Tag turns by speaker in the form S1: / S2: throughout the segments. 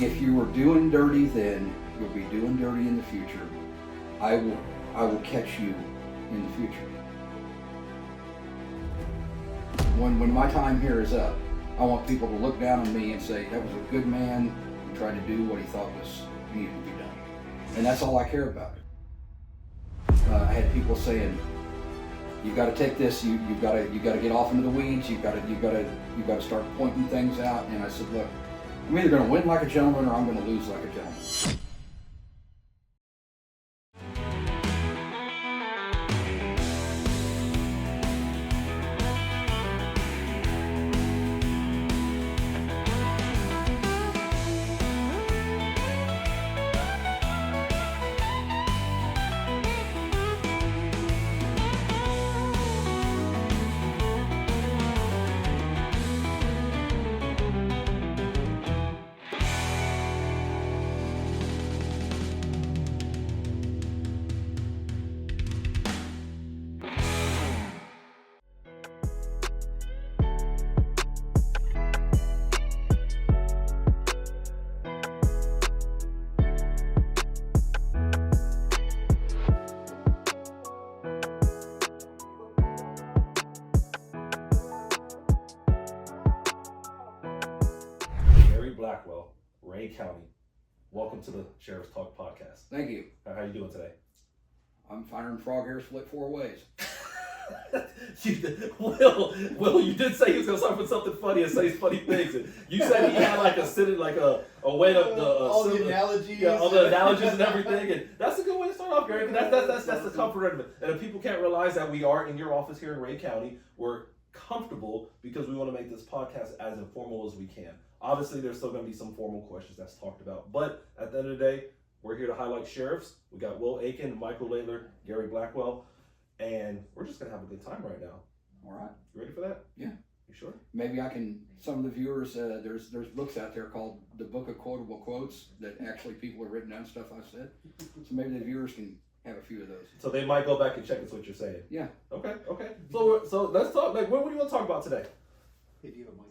S1: If you were doing dirty then, you'll be doing dirty in the future. I will catch you in the future. When my time here is up, I want people to look down on me and say, that was a good man who tried to do what he thought was needed to be done. And that's all I care about. I had people saying, you've got to take this, you've got to get off into the weeds, you've got to start pointing things out. And I said, look, I'm either going to win like a gentleman or I'm going to lose like a gentleman.
S2: Blackwell, Ray County. Welcome to the Sheriff's Talk podcast.
S1: Thank you.
S2: How are you doing today?
S1: I'm firing frog hair split 4 ways.
S2: Will, you did say he was gonna start with something funny and say funny things. And you said he had like a way of the
S3: all the analogies,
S2: all the analogies and everything. And that's a good way to start off, Gary. That's the comfort of it. And if people can't realize that we are in your office here in Ray County, we're comfortable because we want to make this podcast as informal as we can. Obviously, there's still going to be some formal questions that's talked about. But at the end of the day, we're here to highlight sheriffs. We got Will Aiken, Michael Layler, Gary Blackwell, and we're just going to have a good time right now.
S1: All right.
S2: You ready for that?
S1: Yeah.
S2: You sure?
S1: Maybe I can, some of the viewers, there's books out there called The Book of Quotable Quotes that actually people have written down stuff I've said. So maybe the viewers can have a few of those.
S2: So they might go back and check us what you're saying.
S1: Yeah.
S2: Okay. So let's talk, like, what do you want to talk about today?
S3: Hey, do you have a mic?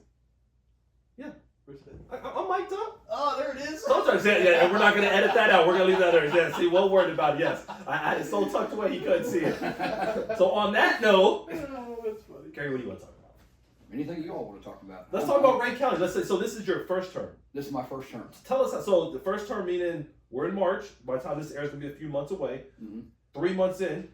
S2: Yeah.
S3: Where's it?
S2: I'm mic'd up.
S3: Oh, there it is.
S2: Sometimes, yeah, and we're not going to edit that out. We're going to leave that there. Yeah, see, one word about it, yes. I had it so tucked away he couldn't see it. So on that note,
S3: Oh, that's funny.
S2: Gary, what do you want to talk about?
S1: Anything you all want to talk about?
S2: Let's talk about Ray County. Let's say, so this is your first term.
S1: This is my first term.
S2: Tell us, so the first term meaning we're in March. By the time this airs, it's going to be a few months away.
S1: Mm-hmm.
S2: 3 months in,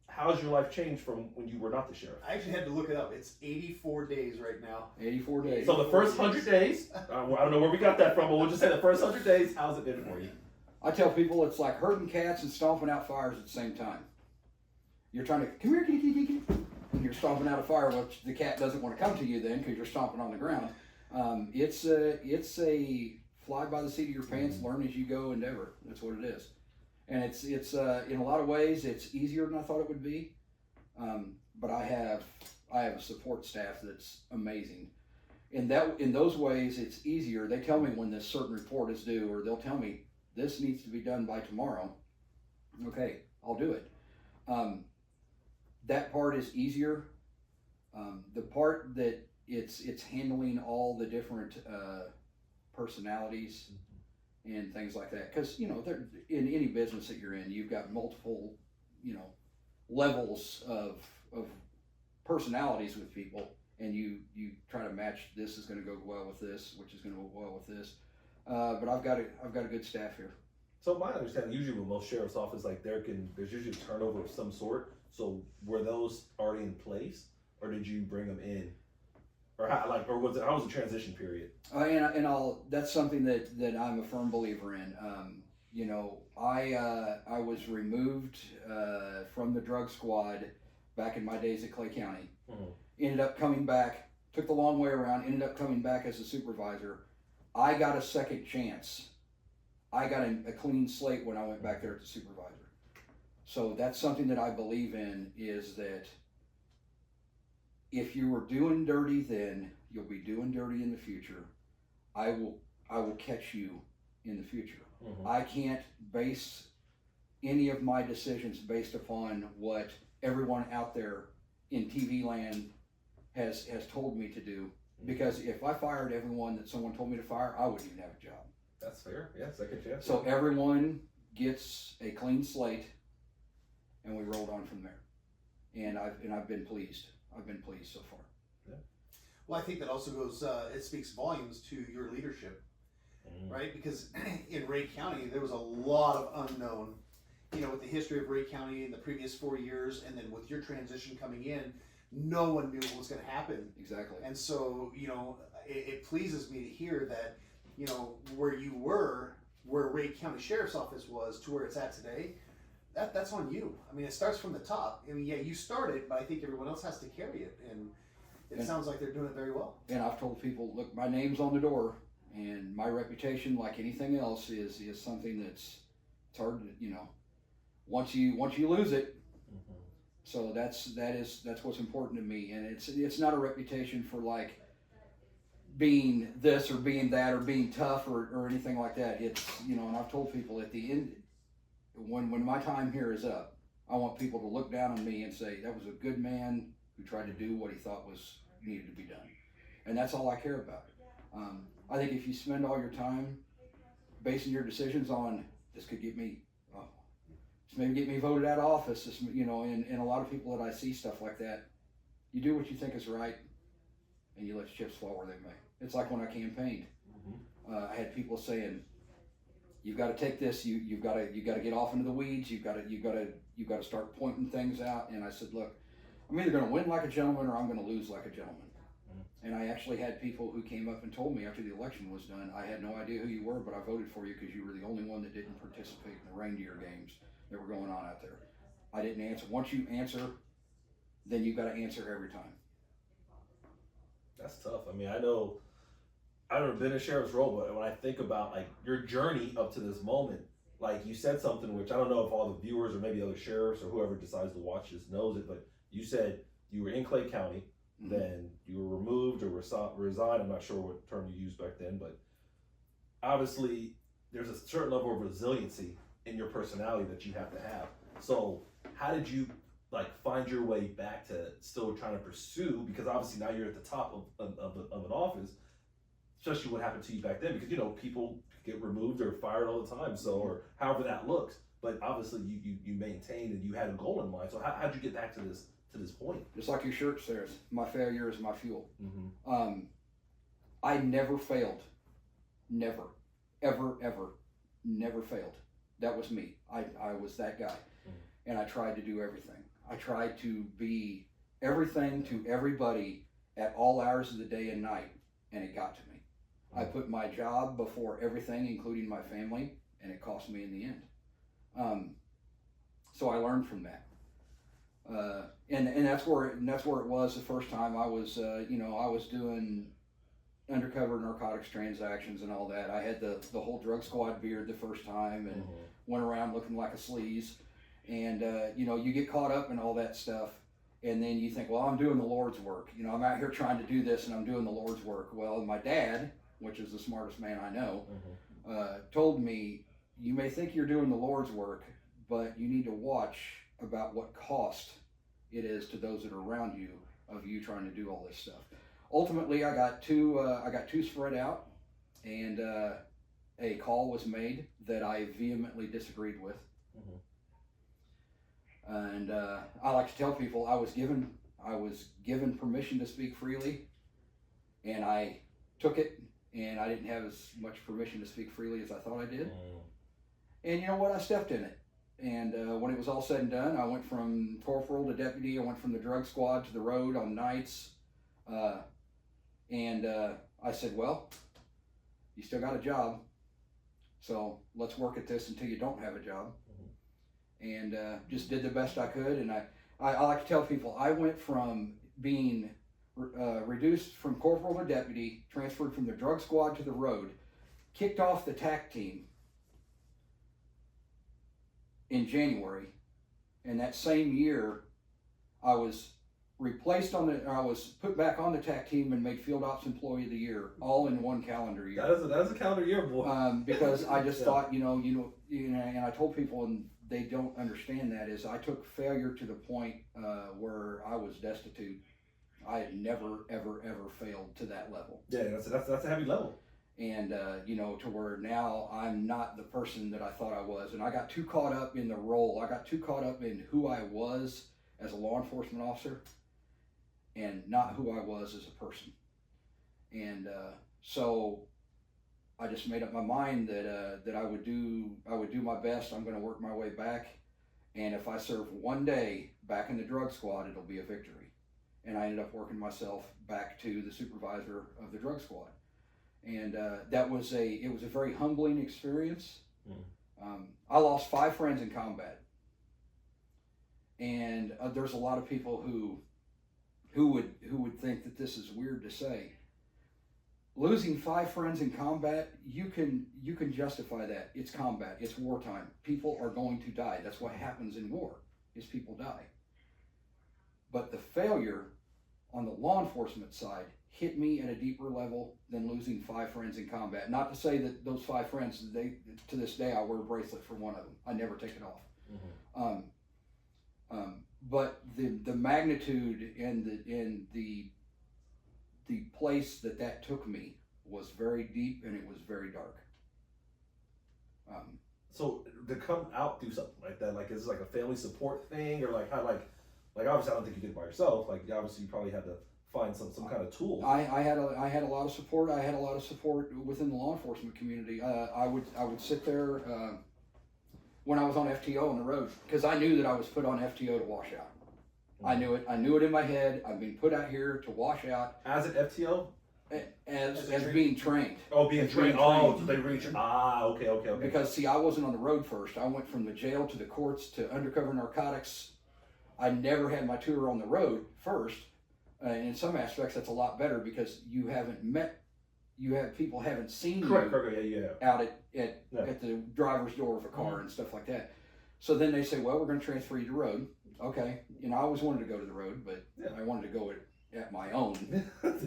S2: how's your life changed from when you were not the sheriff?
S3: I actually had to look it up. It's 84 days right now.
S1: 84 days.
S2: So the first 100 days, I don't know where we got that from, but we'll just say the first 100 days, how's it been for you?
S1: I tell people it's like herding cats and stomping out fires at the same time. You're trying to, come here, kitty, kitty, kitty. And you're stomping out a fire, which the cat doesn't want to come to you then because you're stomping on the ground. It's a fly by the seat of your pants, learn as you go endeavor. That's what it is. And it's in a lot of ways it's easier than I thought it would be, but I have a support staff that's amazing. In those ways it's easier. They tell me when this certain report is due, or they'll tell me this needs to be done by tomorrow. Okay, I'll do it. That part is easier. The part that it's handling all the different personalities and things like that, because in any business that you're in, you've got multiple levels of personalities with people, and you try to match, this is going to go well with this, which is going to go well with this, but I've got a good staff here.
S2: So my understanding, usually with most sheriff's office, like there's usually turnover of some sort. So were those already in place, or did you bring them in? Or how was the transition period?
S1: That's something that I'm a firm believer in. I was removed from the drug squad back in my days at Clay County. Mm-hmm. Ended up coming back, took the long way around, ended up coming back as a supervisor. I got a second chance. I got a clean slate when I went back there as a supervisor. So that's something that I believe in, is that if you were doing dirty then, you'll be doing dirty in the future. I will catch you in the future. Mm-hmm. I can't base any of my decisions based upon what everyone out there in TV land has told me to do. Mm-hmm. Because if I fired everyone that someone told me to fire, I wouldn't even have a job.
S2: That's fair. Yeah, second chance.
S1: So everyone gets a clean slate, and we rolled on from there. And I've been pleased. I've been pleased so far.
S3: Well, I think that also goes, it speaks volumes to your leadership, right? Because in Ray County, there was a lot of unknown, with the history of Ray County in the previous 4 years, and then with your transition coming in, no one knew what was going to happen.
S1: Exactly.
S3: And so, it pleases me to hear that, where you were, where Ray County Sheriff's Office was to where it's at today, that's on you. I mean, it starts from the top. I mean, yeah, you started, but I think everyone else has to carry it. And it sounds like they're doing it very well.
S1: And I've told people, look, my name's on the door, and my reputation, like anything else, is something it's hard to, once you lose it. So that's what's important to me. And it's not a reputation for like being this or being that or being tough or anything like that. It's, and I've told people at the end, when my time here is up, I want people to look down on me and say, that was a good man who tried to do what he thought was needed to be done. And that's all I care about. I think if you spend all your time basing your decisions on, this could get me, this maybe get me voted out of office, this, and a lot of people that I see stuff like that, you do what you think is right, and you let chips fall where they may. It's like when I campaigned. I had people saying, "You've got to take this. You've got to get off into the weeds. You've got to start pointing things out." And I said, "Look, I'm either going to win like a gentleman or I'm going to lose like a gentleman." And I actually had people who came up and told me after the election was done, "I had no idea who you were, but I voted for you because you were the only one that didn't participate in the reindeer games that were going on out there." I didn't answer. Once you answer, then you've got to answer every time.
S2: That's tough. I mean, I know I've never been in a sheriff's role, but when I think about like your journey up to this moment, like you said something which I don't know if all the viewers or maybe other sheriffs or whoever decides to watch this knows it, but you said you were in Clay County, then you were removed or resigned. I'm not sure what term you used back then, but obviously there's a certain level of resiliency in your personality that you have to have. So how did you like find your way back to still trying to pursue, because obviously now you're at the top of an office, especially what happened to you back then, because people get removed or fired all the time, so, or however that looks, but obviously you maintained and you had a goal in mind. So how'd you get back to this point? Just
S1: like your shirt says, my failure is my fuel. I never failed. Never, ever, ever, never failed. That was me. I was that guy. And I tried to do everything. I tried to be everything to everybody at all hours of the day and night, and it got to me. I put my job before everything, including my family, and it cost me in the end. So I learned from that. And that's where it was the first time I was, I was doing undercover narcotics transactions and all that. I had the whole drug squad beard the first time and went around looking like a sleaze. And, you get caught up in all that stuff, and then you think, well, I'm doing the Lord's work. I'm out here trying to do this, and I'm doing the Lord's work. Well, my dad, which is the smartest man I know, told me, you may think you're doing the Lord's work, but you need to watch about what cost it is to those that are around you of you trying to do all this stuff. Ultimately, I got two spread out, and a call was made that I vehemently disagreed with. And I like to tell people I was given permission to speak freely, and I took it, and I didn't have as much permission to speak freely as I thought I did. And you know what? I stepped in it. And when it was all said and done, I went from corporal to deputy. I went from the drug squad to the road on nights. And I said, well, you still got a job, so let's work at this until you don't have a job. And just did the best I could. And I like to tell people, I went from being reduced from corporal to deputy, transferred from the drug squad to the road, kicked off the TAC team in January, and that same year I was I was put back on the TAC team and made Field Ops Employee of the Year, all in one calendar year.
S2: That is a calendar year, boy.
S1: Because I just thought, and I told people, and they don't understand that, is I took failure to the point where I was destitute. I had never, ever, ever failed to that level.
S2: Yeah, that's a heavy level.
S1: And, to where now I'm not the person that I thought I was. And I got too caught up in the role. I got too caught up in who I was as a law enforcement officer and not who I was as a person. And so I just made up my mind that I would do my best. I'm going to work my way back. And if I serve one day back in the drug squad, it'll be a victory. And I ended up working myself back to the supervisor of the drug squad. And it was a very humbling experience. I lost 5 friends in combat, and there's a lot of people who would think that this is weird to say. Losing 5 friends in combat, you can justify that. It's combat. It's wartime. People are going to die. That's what happens in war, is people die. But the failure on the law enforcement side hit me at a deeper level than losing 5 friends in combat. Not to say that those 5 friends, to this day, I wear a bracelet for one of them. I never take it off. But the magnitude and the place that took me was very deep, and it was very dark.
S2: So to come out through something like that, like is this like a family support thing, or like how like obviously I don't think you did it by yourself. Like obviously you probably had to find some kind of tool.
S1: I had a lot of support. I had a lot of support within the law enforcement community. I would sit there when I was on FTO on the road, because I knew that I was put on FTO to wash out. I knew it. I knew it in my head. I've been put out here to wash out.
S2: As an FTO?
S1: As being trained.
S2: Oh, being trained. Oh, so they reach. Okay.
S1: Because see, I wasn't on the road first. I went from the jail to the courts to undercover narcotics. I never had my tour on the road first. In some aspects, that's a lot better because people haven't seen you out at the driver's door of a car and stuff like that. So then they say, well, we're going to transfer you to road. Okay. I always wanted to go to the road, but I wanted to go at my own request.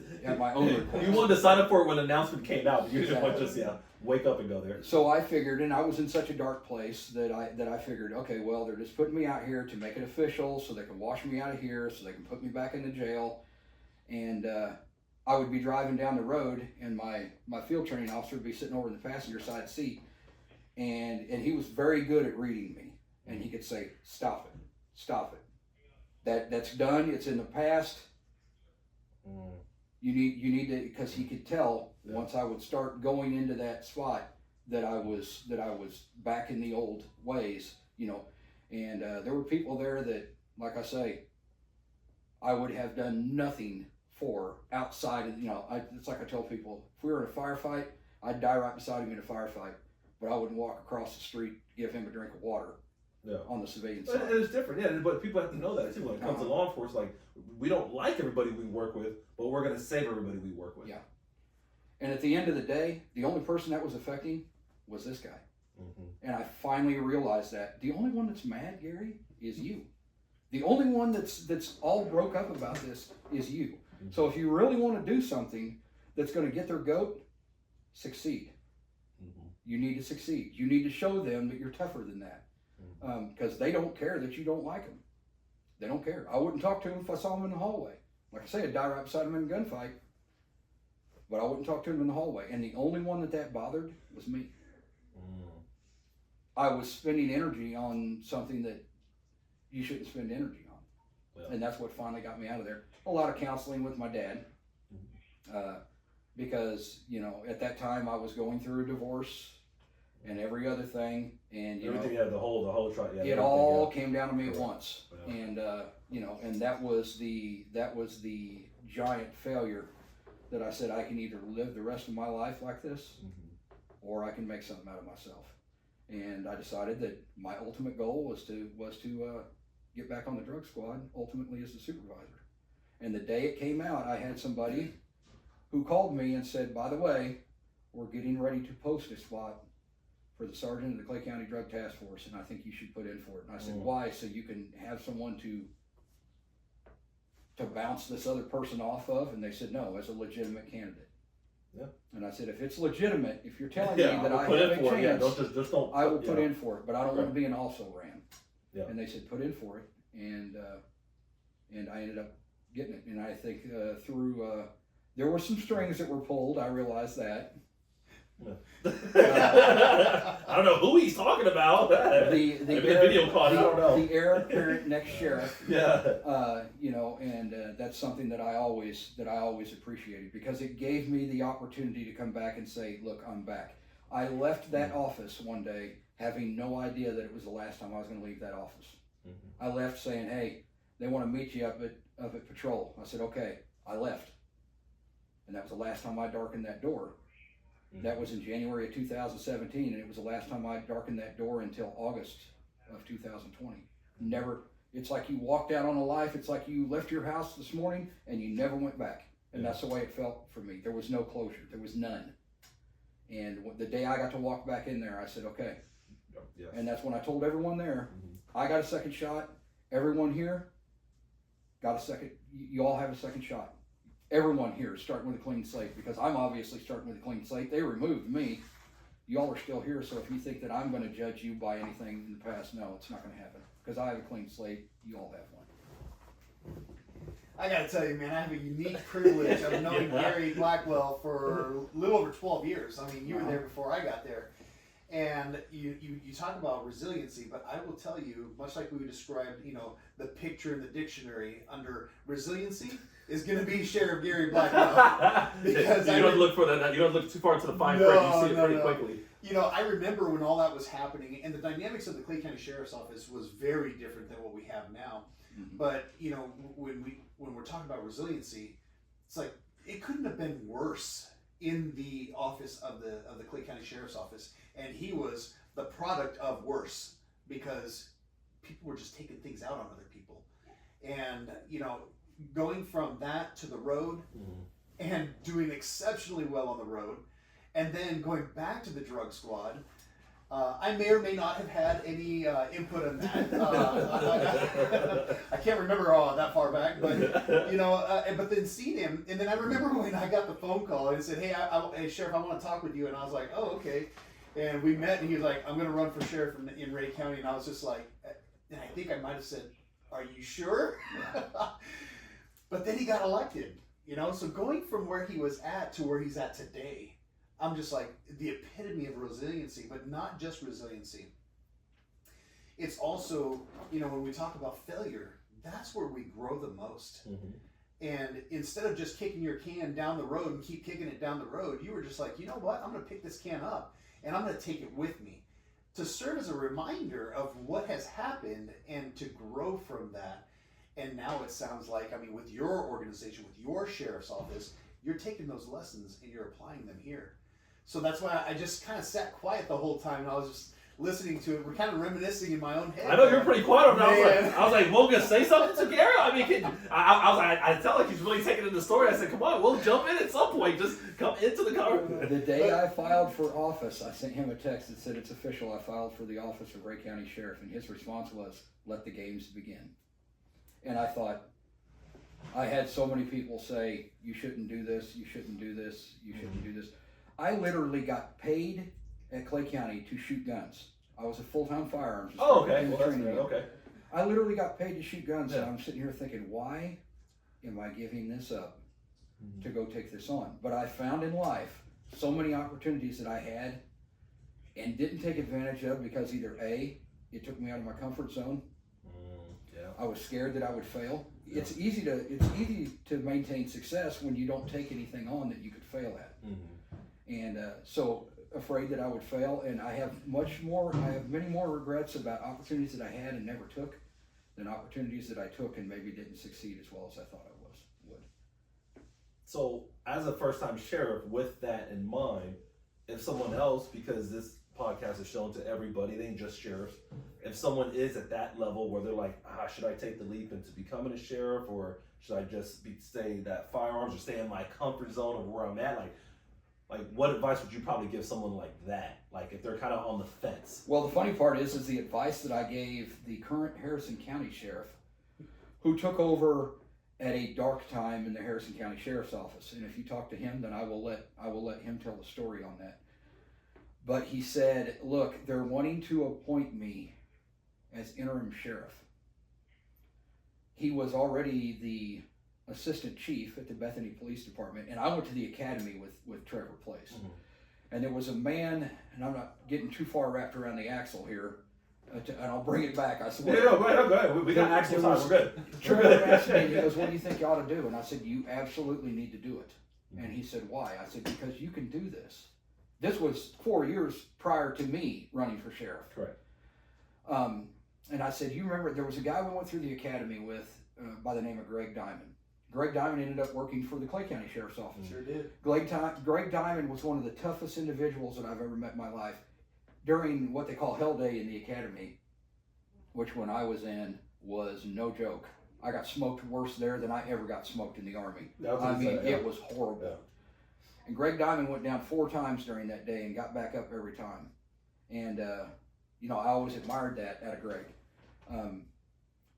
S2: You wanted to sign up for it when the announcement came out, but you didn't want to just wake up and go there.
S1: So I figured, and I was in such a dark place that I figured, okay, well, they're just putting me out here to make it official so they can wash me out of here, so they can put me back into jail. And I would be driving down the road, and my field training officer would be sitting over in the passenger side seat, and he was very good at reading me, and he could say, stop it. That's done. It's in the past. You need to, because he could tell once I would start going into that spot that I was back in the old ways, and there were people there that, like I say, I would have done nothing for outside of, it's like I tell people, if we were in a firefight, I'd die right beside him in a firefight, but I wouldn't walk across the street, give him a drink of water. On the civilian side.
S2: It's different, but people have to know that too. When it comes to law enforcement, like, we don't like everybody we work with, but we're going to save everybody we work with.
S1: Yeah. And at the end of the day, the only person that was affecting was this guy. And I finally realized that the only one that's mad, Gary, is you. The only one that's all broke up about this is you. So if you really want to do something that's going to get their goat, succeed. You need to succeed. You need to show them that you're tougher than that. Because they don't care that you don't like them. They don't care. I wouldn't talk to them if I saw them in the hallway. Like I say, I'd die right beside them in a gunfight. But I wouldn't talk to them in the hallway. And the only one that bothered was me. I was spending energy on something that you shouldn't spend energy on. And that's what finally got me out of there. A lot of counseling with my dad. Because, at that time I was going through a divorce and every other thing, and
S2: everything the whole try.
S1: It all came down to me at once, and and that was the giant failure that I said I can either live the rest of my life like this, or I can make something out of myself. And I decided that my ultimate goal was to get back on the drug squad, ultimately as the supervisor. And the day it came out, I had somebody who called me and said, by the way, we're getting ready to post a spot for the sergeant of the Clay County Drug Task Force, and I think you should put in for it. And I said, why? So you can have someone to bounce this other person off of? And they said, no, as a legitimate candidate. And I said, if it's legitimate, if you're telling me that I have a chance, I will put in for it, but I don't want to be an also-ran. And they said, put in for it, and I ended up getting it. And I think through there were some strings that were pulled. I realized that.
S2: I don't know who he's talking about.
S1: The
S2: Maybe a video call. I don't know.
S1: The heir apparent next sheriff.
S2: Yeah.
S1: You know, and that's something that I always appreciated, because it gave me the opportunity to come back and say, look, I'm back. I left that office one day having no idea that it was the last time I was going to leave that office. I left saying, hey, they want to meet you up at patrol. I said, okay. I left. And that was the last time I darkened that door. That was in January of 2017, and it was the last time I darkened that door until August of 2020. Never. It's like you walked out on a life. It's like you left your house this morning and you never went back. And that's the way it felt for me. There was no closure. There was none. And the day I got to walk back in there, I said, okay.
S2: Yes.
S1: And that's when I told everyone there, I got a second shot. Everyone here got a second. You all have a second shot. Everyone here is starting with a clean slate, because I'm obviously starting with a clean slate. They removed me. Y'all are still here, so if you think that I'm going to judge you by anything in the past, no, it's not going to happen, because I have a clean slate. You all have one.
S3: I gotta tell you, man, I have a unique privilege of knowing Gary Blackwell for a little over 12 years. I mean, you were there before I got there. And you talk about resiliency, but I will tell you, much like we described, you know, the picture in the dictionary under resiliency is going to be Sheriff Gary Blackwell. Because
S2: you don't look for that. You don't look too far into the fine print. You see it pretty quickly.
S3: You know, I remember when all that was happening, and the dynamics of the Clay County Sheriff's Office was very different than what we have now. But you know, when we're talking about resiliency, it's like it couldn't have been worse in the office of the Clay County Sheriff's Office, and he was the product of worse, because people were just taking things out on other people. And you know, going from that to the road and doing exceptionally well on the road, and then going back to the drug squad. I may or may not have had any input on that. I can't remember that far back, but you know, but then seeing him, and then I remember when I got the phone call and he said, "Hey, hey, Sheriff, I want to talk with you," and I was like, "Oh, okay." And we met, and he was like, "I'm going to run for sheriff in Ray County," and I was just like, and I think I might have said, "Are you sure?" But then he got elected, you know. So going from where he was at to where he's at today, I'm just like the epitome of resiliency, but not just resiliency. It's also, you know, when we talk about failure, that's where we grow the most. And instead of just kicking your can down the road and keep kicking it down the road, you were just like, you know what? I'm going to pick this can up and I'm going to take it with me to serve as a reminder of what has happened and to grow from that. And now it sounds like, I mean, with your organization, with your sheriff's office, you're taking those lessons and you're applying them here. So that's why I just kind of sat quiet the whole time, and I was just listening to it. We're kind of reminiscing in my own head.
S2: I know you're pretty quiet over there. I was like, "We'll just say something to Gary." I mean, I was like, I felt like he's really taking in the story. I said, "Come on, we'll jump in at some point. Just come into the conversation."
S1: The day I filed for office, I sent him a text that said, "It's official. I filed for the office of Ray County Sheriff," and his response was, "Let the games begin." And I thought, I had so many people say, "You shouldn't do this. You shouldn't do this. You shouldn't do this." I literally got paid at Clay County to shoot guns. I was a full-time firearms instructor.
S2: Oh, okay. Well, that's good. Okay.
S1: I literally got paid to shoot guns, and I'm sitting here thinking, why am I giving this up to go take this on? But I found in life so many opportunities that I had and didn't take advantage of, because either A, it took me out of my comfort zone. I was scared that I would fail. It's easy to maintain success when you don't take anything on that you could fail at. And so afraid that I would fail, and I have many more regrets about opportunities that I had and never took than opportunities that I took and maybe didn't succeed as well as I thought I would.
S2: So as a first-time sheriff, with that in mind, if someone else, because this podcast is shown to everybody, they ain't just sheriffs, if someone is at that level where they're like, should I take the leap into becoming a sheriff, or should I just stay that firearms, or stay in my comfort zone of where I'm at, like what advice would you probably give someone like that? Like if they're kind of on the fence.
S1: Well, the funny part is the advice that I gave the current Harrison County Sheriff, who took over at a dark time in the Harrison County Sheriff's Office. And if you talk to him, then I will let him tell the story on that. But he said, look, they're wanting to appoint me as interim sheriff. He was already the assistant chief at the Bethany Police Department, and I went to the academy with Trevor Place. And there was a man, and I'm not getting too far wrapped around the axle here, and I'll bring it back. I swear.
S2: Yeah, go ahead. We got axle time. We're good.
S1: Trevor asked me, he goes, "What do you think you ought to do?" And I said, "You absolutely need to do it." And he said, "Why?" I said, "Because you can do this." This was 4 years prior to me running for sheriff.
S2: Correct.
S1: And I said, "You remember there was a guy we went through the academy with by the name of Greg Diamond. Greg Diamond ended up working for the Clay County Sheriff's Office.
S3: Sure did.
S1: Greg Diamond was one of the toughest individuals that I've ever met in my life. During what they call Hell Day in the academy, which when I was in was no joke. I got smoked worse there than I ever got smoked in the Army. It was horrible.
S2: Yeah.
S1: And Greg Diamond went down 4 times during that day and got back up every time. And, I always admired that out of Greg.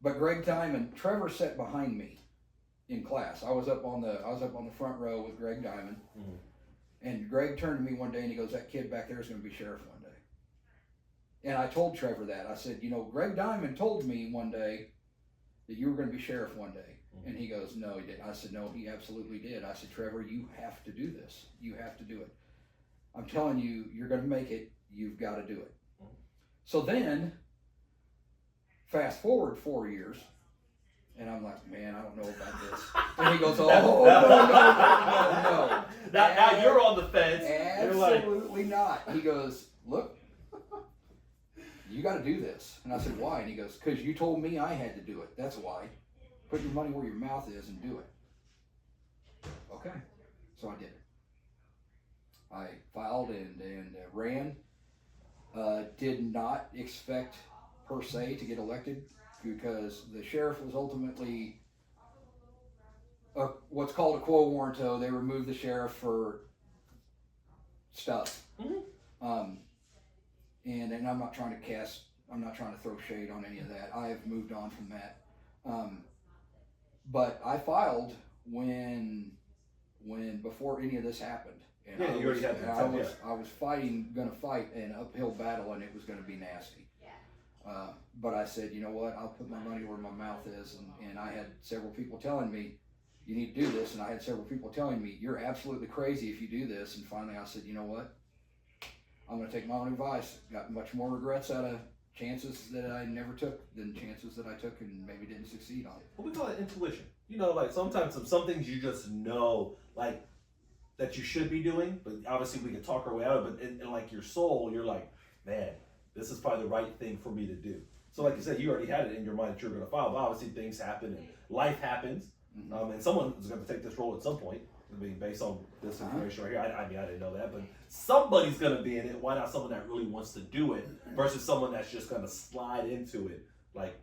S1: But Greg Diamond, Trevor sat behind me in class. I was up on the front row with Greg Diamond.
S2: Mm-hmm.
S1: And Greg turned to me one day and he goes, "That kid back there is going to be sheriff one day." And I told Trevor that. I said, Greg Diamond told me one day that you were going to be sheriff one day. Mm-hmm. And he goes, "No, he didn't." I said, "No, he absolutely did." I said, "Trevor, you have to do this. You have to do it. I'm telling you, you're going to make it. You've got to do it." Mm-hmm. So then, fast forward 4 years, and I'm like, "Man, I don't know about this." And he goes, "Oh, no.
S2: Now you're on the fence.
S1: Absolutely not." He goes, "Look, you got to do this." And I said, "Why?" And he goes, "Because you told me I had to do it. That's why. Put your money where your mouth is and do it." Okay. So I did it. I filed and ran. Did not expect per se to get elected because the sheriff was ultimately what's called a quo warranto. They removed the sheriff for stuff. Mm-hmm. And I'm not trying to throw shade on any of that. I have moved on from that. But I filed when before any of this happened. And
S2: yeah, you already had that.
S1: I was going to fight an uphill battle, and it was going to be nasty. But I said, "You know what? I'll put my money where my mouth is." And I had several people telling me, "You need to do this." And I had several people telling me, "You're absolutely crazy if you do this." And finally I said, "You know what? I'm going to take my own advice." Got much more regrets out of chances that I never took than chances that I took and maybe didn't succeed on.
S2: Well, we call it intuition. Like sometimes some things you just know, like that you should be doing, but obviously we can talk our way out of it. But in like your soul, you're like, "Man, this is probably the right thing for me to do." So like you said, you already had it in your mind that you were going to file, but obviously things happen and life happens. Mm-hmm. And someone is going to take this role at some point. I mean, based on this information right here, I didn't know that, but somebody's going to be in it. Why not someone that really wants to do it versus someone that's just going to slide into it like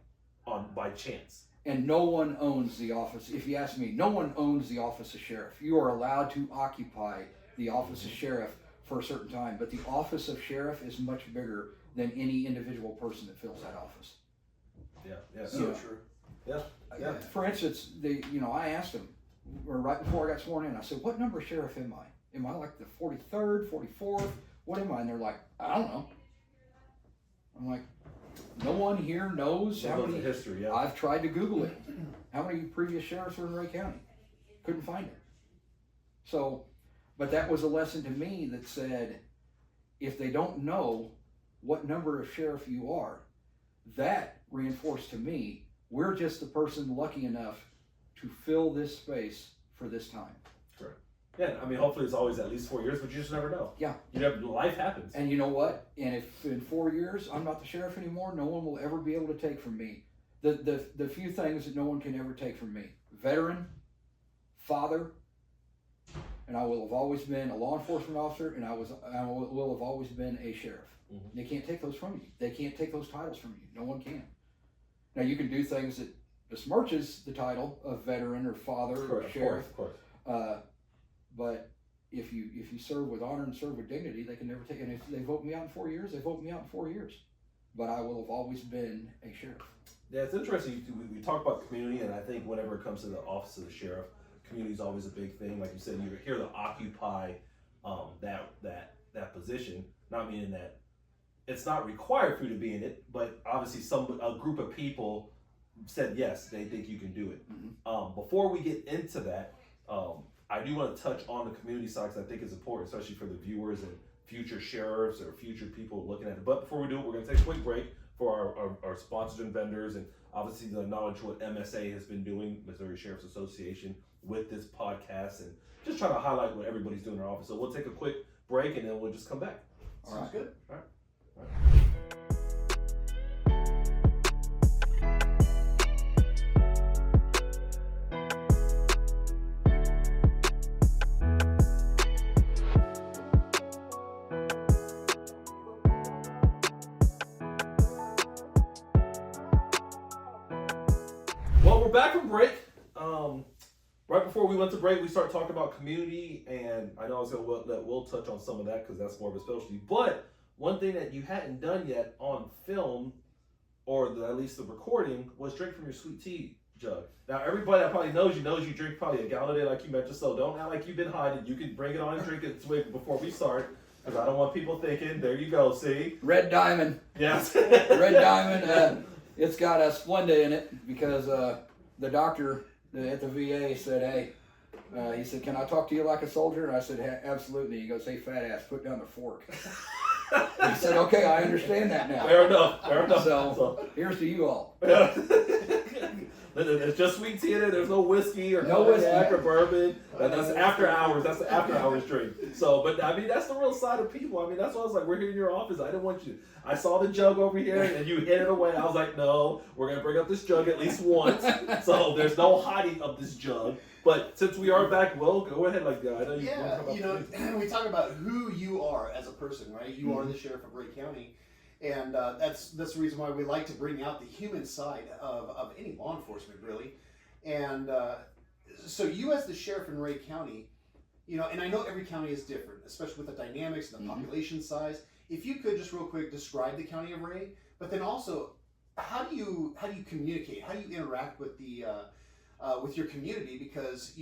S2: by chance?
S1: And no one owns the office. If you ask me, no one owns the office of sheriff. You are allowed to occupy the office of sheriff for a certain time, but the office of sheriff is much bigger than any individual person that fills that office.
S2: Yeah,
S3: so true.
S2: Yeah.
S1: For instance, I asked them, or right before I got sworn in, I said, "What number sheriff am I? Am I like the 43rd, 44th? What am I?" And they're like, "I don't know." I'm like, no one here knows how many.
S2: History, yeah.
S1: I've tried to Google it. How many previous sheriffs were in Ray County? Couldn't find it. So, but that was a lesson to me that said, if they don't know what number of sheriff you are, that reinforced to me, we're just the person lucky enough to fill this space for this time.
S2: Correct. Yeah, I mean, hopefully it's always at least 4 years, but you just never know.
S1: Yeah.
S2: Life happens.
S1: And you know what? And if in 4 years I'm not the sheriff anymore, no one will ever be able to take from me the few things that no one can ever take from me: veteran, father, and I will have always been a law enforcement officer, and I will have always been a sheriff. Mm-hmm. They can't take those from you. They can't take those titles from you. No one can. Now you can do things that besmirches the title of veteran or father or sheriff.
S2: Of course.
S1: But if you serve with honor and serve with dignity, they can never take it. And if they vote me out in 4 years, they vote me out in 4 years. But I will have always been a sheriff.
S2: Yeah, it's interesting. We talk about community, and I think whenever it comes to the office of the sheriff, community is always a big thing. Like you said, you're here to occupy that position. Not meaning that it's not required for you to be in it, but obviously a group of people said yes, they think you can do it. Mm-hmm. Before we get into that, I do want to touch on the community side because I think it's important, especially for the viewers and future sheriffs or future people looking at it. But before we do it, we're going to take a quick break for our sponsors and vendors, and obviously to acknowledge what MSA has been doing, Missouri Sheriff's Association, with this podcast, and just trying to highlight what everybody's doing in our office. So we'll take a quick break and then we'll just come back.
S3: Sounds good.
S2: All right. Well, we're back from break. Right before we went to break, we started talking about community, and I know I was going to let Will touch on some of that because that's more of a specialty. But one thing that you hadn't done yet on film, or at least the recording, was drink from your sweet tea jug. Now, everybody that probably knows you drink probably a gallon a day like you mentioned, so don't act like you've been hiding. You can bring it on and drink it before we start, because I don't want people thinking, there you go, see?
S1: Red Diamond.
S2: Yes.
S1: Red Diamond. It's got a Splenda in it because the doctor at the VA said, hey, he said, can I talk to you like a soldier? And I said, absolutely. He goes, hey, fat ass, put down the fork. He said, okay, I understand that now.
S2: Fair enough.
S1: So here's to you all.
S2: There's just sweet tea in it. There's no whiskey or
S1: no whiskey
S2: or bourbon. That's after hours. That's the after hours drink. So, but I mean, that's the real side of people. I mean, that's why I was like, we're here in your office. I didn't want you. I saw the jug over here and you hid it away. I was like, no, we're gonna bring up this jug at least once. So there's no hiding of this jug. But since we are back, Will, go ahead. Like, I know you.
S3: Yeah, we talk about who you are as a person, right? You are the sheriff of Ray County. And that's the reason why we like to bring out the human side of any law enforcement, really. And so you as the sheriff in Ray County, and I know every county is different, especially with the dynamics and the population size. If you could just real quick describe the county of Ray, but then also how do you communicate? How do you interact with the with your community? Because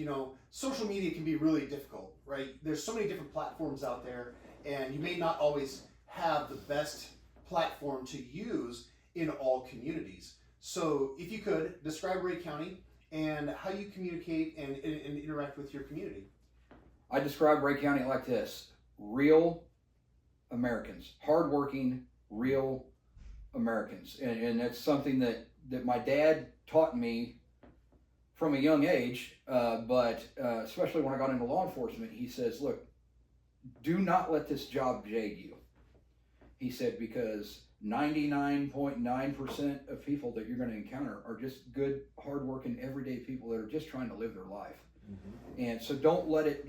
S3: social media can be really difficult, right? There's so many different platforms out there, and you may not always have the best platform to use in all communities. So if you could describe Ray County and how you communicate and interact with your community.
S1: I describe Ray County like this: real Americans, hardworking, real Americans. And that's something that my dad taught me from a young age, but especially when I got into law enforcement, he says, look, do not let this job jade you. He said, because 99.9% of people that you're going to encounter are just good, hardworking, everyday people that are just trying to live their life. And so don't let it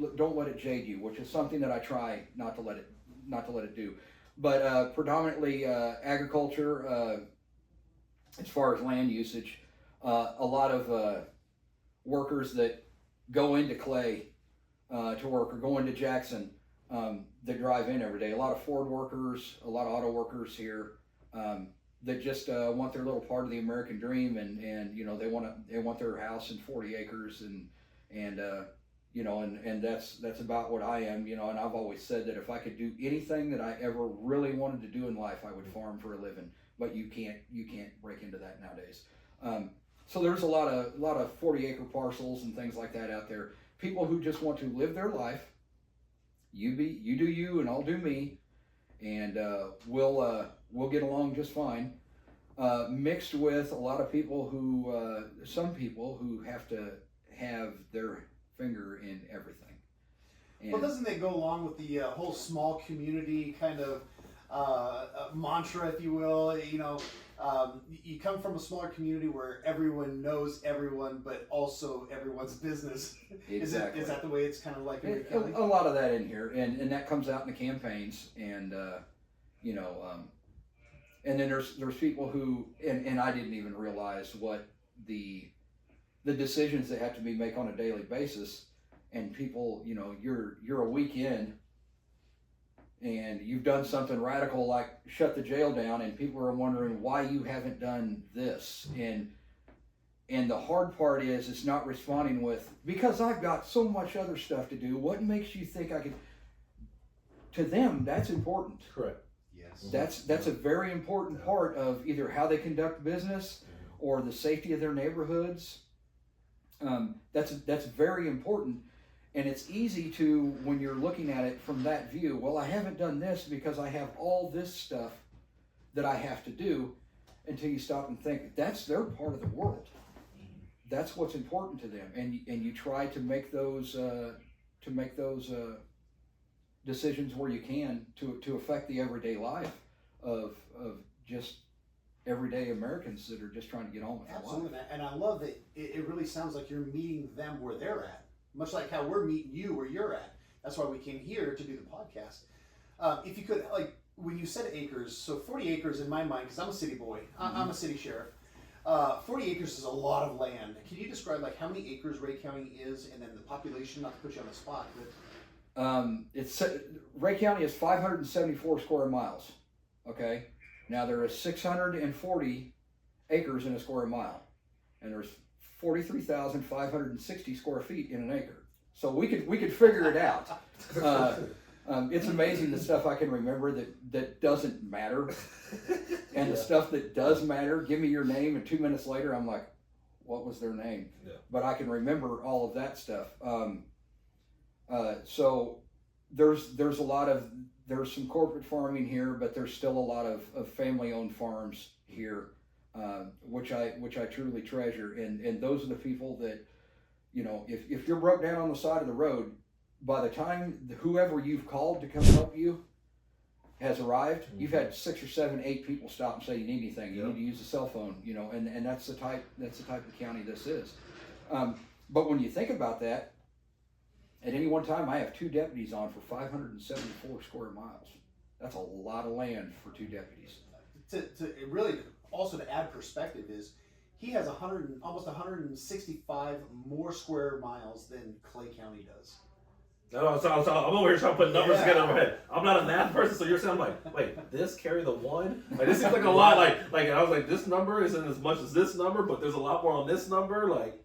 S1: jade you, which is something that I try not to let it do. But predominantly agriculture, as far as land usage, a lot of workers that go into Clay to work or go into Jackson. That drive in every day. A lot of Ford workers, a lot of auto workers here that just want their little part of the American dream, and they want their house and 40 acres and that's about what I am, and I've always said that if I could do anything that I ever really wanted to do in life, I would farm for a living. But you can't break into that nowadays. So there's a lot of 40-acre parcels and things like that out there. People who just want to live their life. You do you, and I'll do me, and we'll get along just fine. Mixed with a lot of people some people who have to have their finger in everything. And
S3: well, doesn't that go along with the whole small community kind of mantra, if you will? You come from a smaller community where everyone knows everyone, but also everyone's business.
S1: Exactly.
S3: Is that the way it's kind of like in
S1: a lot of that in here, and that comes out in the campaigns, and and then there's people who, and I didn't even realize what the decisions that have to be made on a daily basis, and people, you're a week in, and you've done something radical like shut the jail down, and people are wondering why you haven't done this. And the hard part is it's not responding with, because I've got so much other stuff to do. What makes you think I could? To them, that's important.
S2: Correct.
S3: Yes.
S1: That's a very important part of either how they conduct business or the safety of their neighborhoods. That's very important. And it's easy to, when you're looking at it from that view, well, I haven't done this because I have all this stuff that I have to do, until you stop and think, that's their part of the world. That's what's important to them. And you try to make those decisions where you can to affect the everyday life of just everyday Americans that are just trying to get on with their life.
S3: Absolutely, and I love that it really sounds like you're meeting them where they're at, much like how we're meeting you where you're at. That's why we came here to do the podcast. If you could, like, when you said acres, so 40 acres in my mind, because I'm a city boy, I'm a city sheriff, 40 acres is a lot of land. Can you describe, like, how many acres Ray County is, and then the population, not to put you on the spot, but...
S1: Ray County is 574 square miles, okay? Now there is 640 acres in a square mile, and there's 43,560 square feet in an acre. So we could figure it out. It's amazing the stuff I can remember that doesn't matter, and the stuff that does matter. Give me your name, and 2 minutes later I'm like, what was their name? Yeah. But I can remember all of that stuff. So there's some corporate farming here, but there's still a lot of family-owned farms here, which I truly treasure. And those are the people that, you know, if you're broke down on the side of the road, by the time whoever you've called to come help you has arrived, you've had 6 or 7, 8 people stop and say, you need anything, you need to use a cell phone, you know, and that's the type of county this is. But when you think about that, at any one time, I have 2 deputies on for 574 square miles. That's a lot of land for 2 deputies.
S3: It really, also to add perspective, is he has almost 165 more square miles than Clay County does.
S2: No, so I'm over here trying to put numbers together in my head. I'm not a math person, so you're saying, I'm like, wait, this carry the 1? Like, this seems like a lot. Like I was like, this number isn't as much as this number, but there's a lot more on this number. Like,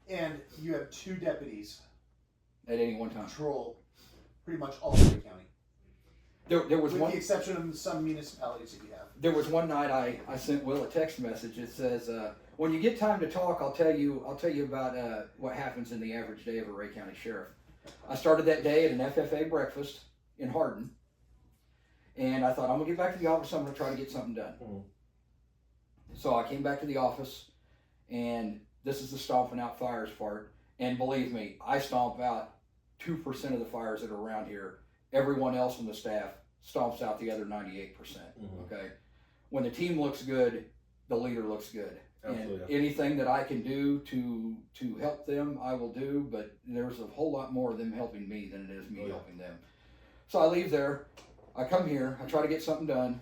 S3: and you have 2 deputies
S1: at any one time
S3: control pretty much all of Ray County.
S1: There was
S3: with
S1: one,
S3: the exception of some municipalities that you have.
S1: There was one night I sent Will a text message. It says, when you get time to talk, I'll tell you about what happens in the average day of a Ray County sheriff. I started that day at an FFA breakfast in Hardin, and I thought, I'm going to get back to the office, I'm going to try to get something done. So I came back to the office, and this is the stomping out fires part, and believe me, I stomp out 2% of the fires that are around here. Everyone else on the staff stomps out the other 98%, okay? When the team looks good, the leader looks good. Absolutely. And anything that I can do to help them, I will do, but there's a whole lot more of them helping me than it is me helping them. So I leave there, I come here, I try to get something done,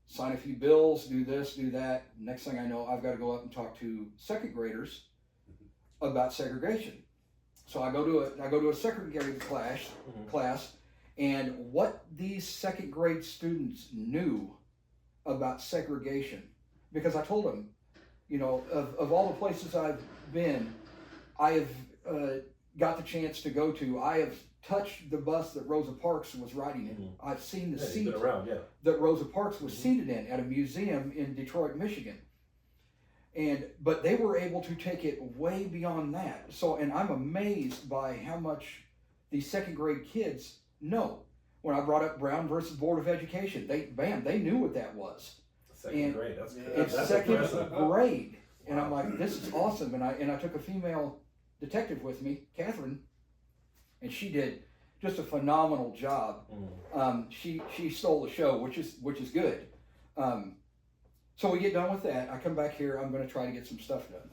S1: sign a few bills, do this, do that. Next thing I know, I've got to go up and talk to second graders about segregation. So I go to a second grade class, and what these second grade students knew about segregation, because I told them, you know, of all the places I've been, I have got the chance to go to. I have touched the bus that Rosa Parks was riding in. I've seen the seat that Rosa Parks was seated in at a museum in Detroit, Michigan. But they were able to take it way beyond that. So, and I'm amazed by how much these second grade kids know. When I brought up Brown versus Board of Education, they knew what that was.
S2: Second grade,
S1: that's second grade. And I'm like, this is awesome. And I took a female detective with me, Catherine, and she did just a phenomenal job. She stole the show, which is good. So we get done with that. I come back here. I'm going to try to get some stuff done.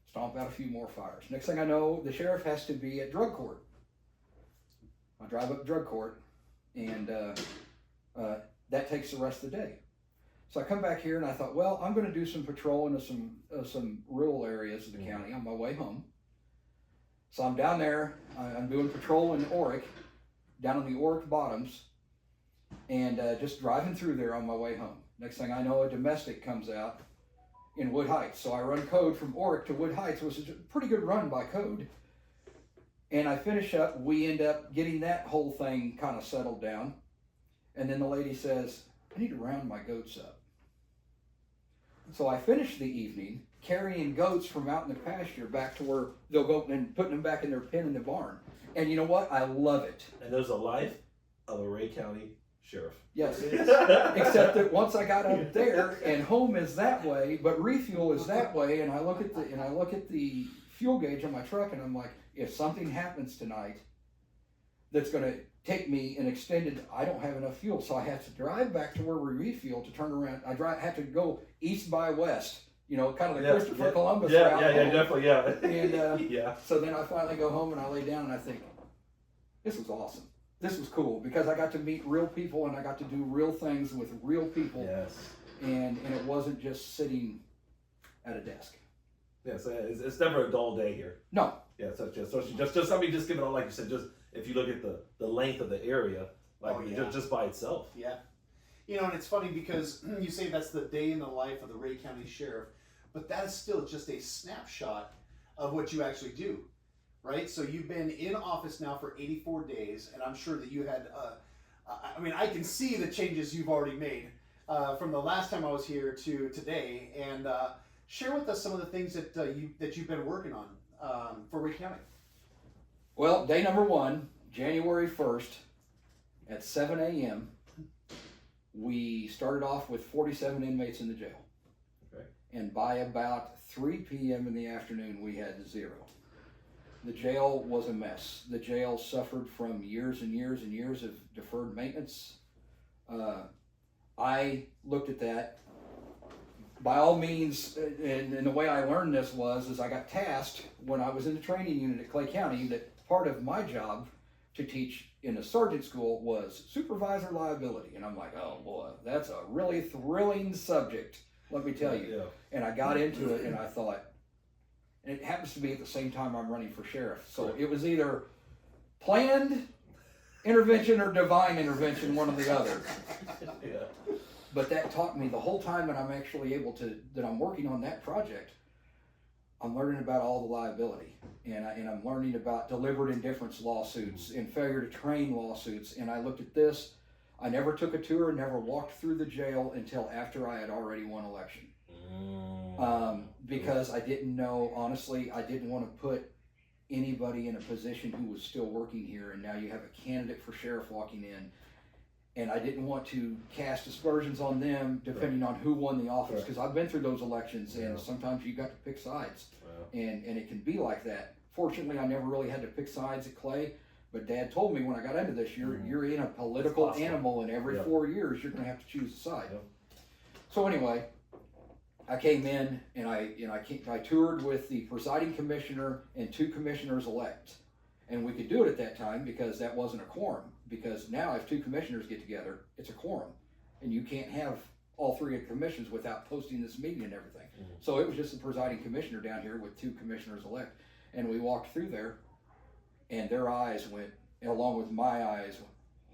S1: Stomp out a few more fires. Next thing I know, the sheriff has to be at drug court. I drive up to drug court, and that takes the rest of the day. So I come back here, and I thought, well, I'm going to do some patrol into some rural areas of the county on my way home. So I'm down there. I'm doing patrol in Oric, down in the Oric bottoms, and just driving through there on my way home. Next thing I know, a domestic comes out in Wood Heights. So I run code from Oric to Wood Heights, which is a pretty good run by code. And I finish up, we end up getting that whole thing kind of settled down. And then the lady says, I need to round my goats up. So I finished the evening carrying goats from out in the pasture back to where they'll go and putting them back in their pen in the barn. And you know what? I love it.
S2: And there's a life of a Ray County sheriff.
S1: Yes. Except that once I got up there, and home is that way, but refuel is that way, and I look at the fuel gauge on my truck, and I'm like, if something happens tonight that's going to take me an extended, I don't have enough fuel, so I have to drive back to where we refuel to turn around. Have to go east by west, kind of the Christopher Columbus route.
S2: Yeah, definitely, yeah.
S1: And
S2: yeah.
S1: So then I finally go home and I lay down and I think, this was awesome. This was cool because I got to meet real people and I got to do real things with real people.
S2: Yes.
S1: And it wasn't just sitting at a desk.
S2: Yes, it's never a dull day here.
S1: No.
S2: Yeah, so just I mean, just given all, like you said, just if you look at the length of the area, like just by itself.
S3: Yeah. And it's funny because you say that's the day in the life of the Ray County Sheriff, but that is still just a snapshot of what you actually do, right? So you've been in office now for 84 days, and I'm sure that you had, I can see the changes you've already made from the last time I was here to today, and share with us some of the things that you've been working on for Ray County.
S1: Well, day number 1, January 1st at 7 a.m., we started off with 47 inmates in the jail.
S2: Okay.
S1: And by about 3 p.m. in the afternoon, we had 0. The jail was a mess. The jail suffered from years and years and years of deferred maintenance. I looked at that. By all means, and the way I learned this is I got tasked when I was in the training unit at Clay County that part of my job to teach in the sergeant school was supervisor liability. And I'm like, oh boy, that's a really thrilling subject, let me tell you.
S2: Yeah.
S1: And I got into it and I thought, and it happens to be at the same time I'm running for sheriff. So
S2: Right.
S1: it was either planned intervention or divine intervention, one or the other.
S2: Yeah.
S1: But that taught me the whole time that I'm actually that I'm working on that project, I'm learning about all the liability. And I'm learning about deliberate indifference lawsuits and failure to train lawsuits. And I looked at this. I never took a tour, never walked through the jail until after I had already won election. Because I didn't know, honestly, I didn't want to put anybody in a position who was still working here. And now you have a candidate for sheriff walking in. And I didn't want to cast aspersions on them depending on who won the office, because I've been through those elections and sometimes you got to pick sides, and it can be like that. Fortunately, I never really had to pick sides at Clay, but Dad told me when I got into this, you're in a political animal, and every 4 years you're going to have to choose a side. So anyway, I came in and I toured with the presiding commissioner and 2 commissioners elect, and we could do it at that time because that wasn't a quorum. Because now if 2 commissioners get together, it's a quorum. And you can't have all 3 commissions without posting this meeting and everything. Mm-hmm. So it was just the presiding commissioner down here with 2 commissioners elect. And we walked through there, and their eyes went, along with my eyes,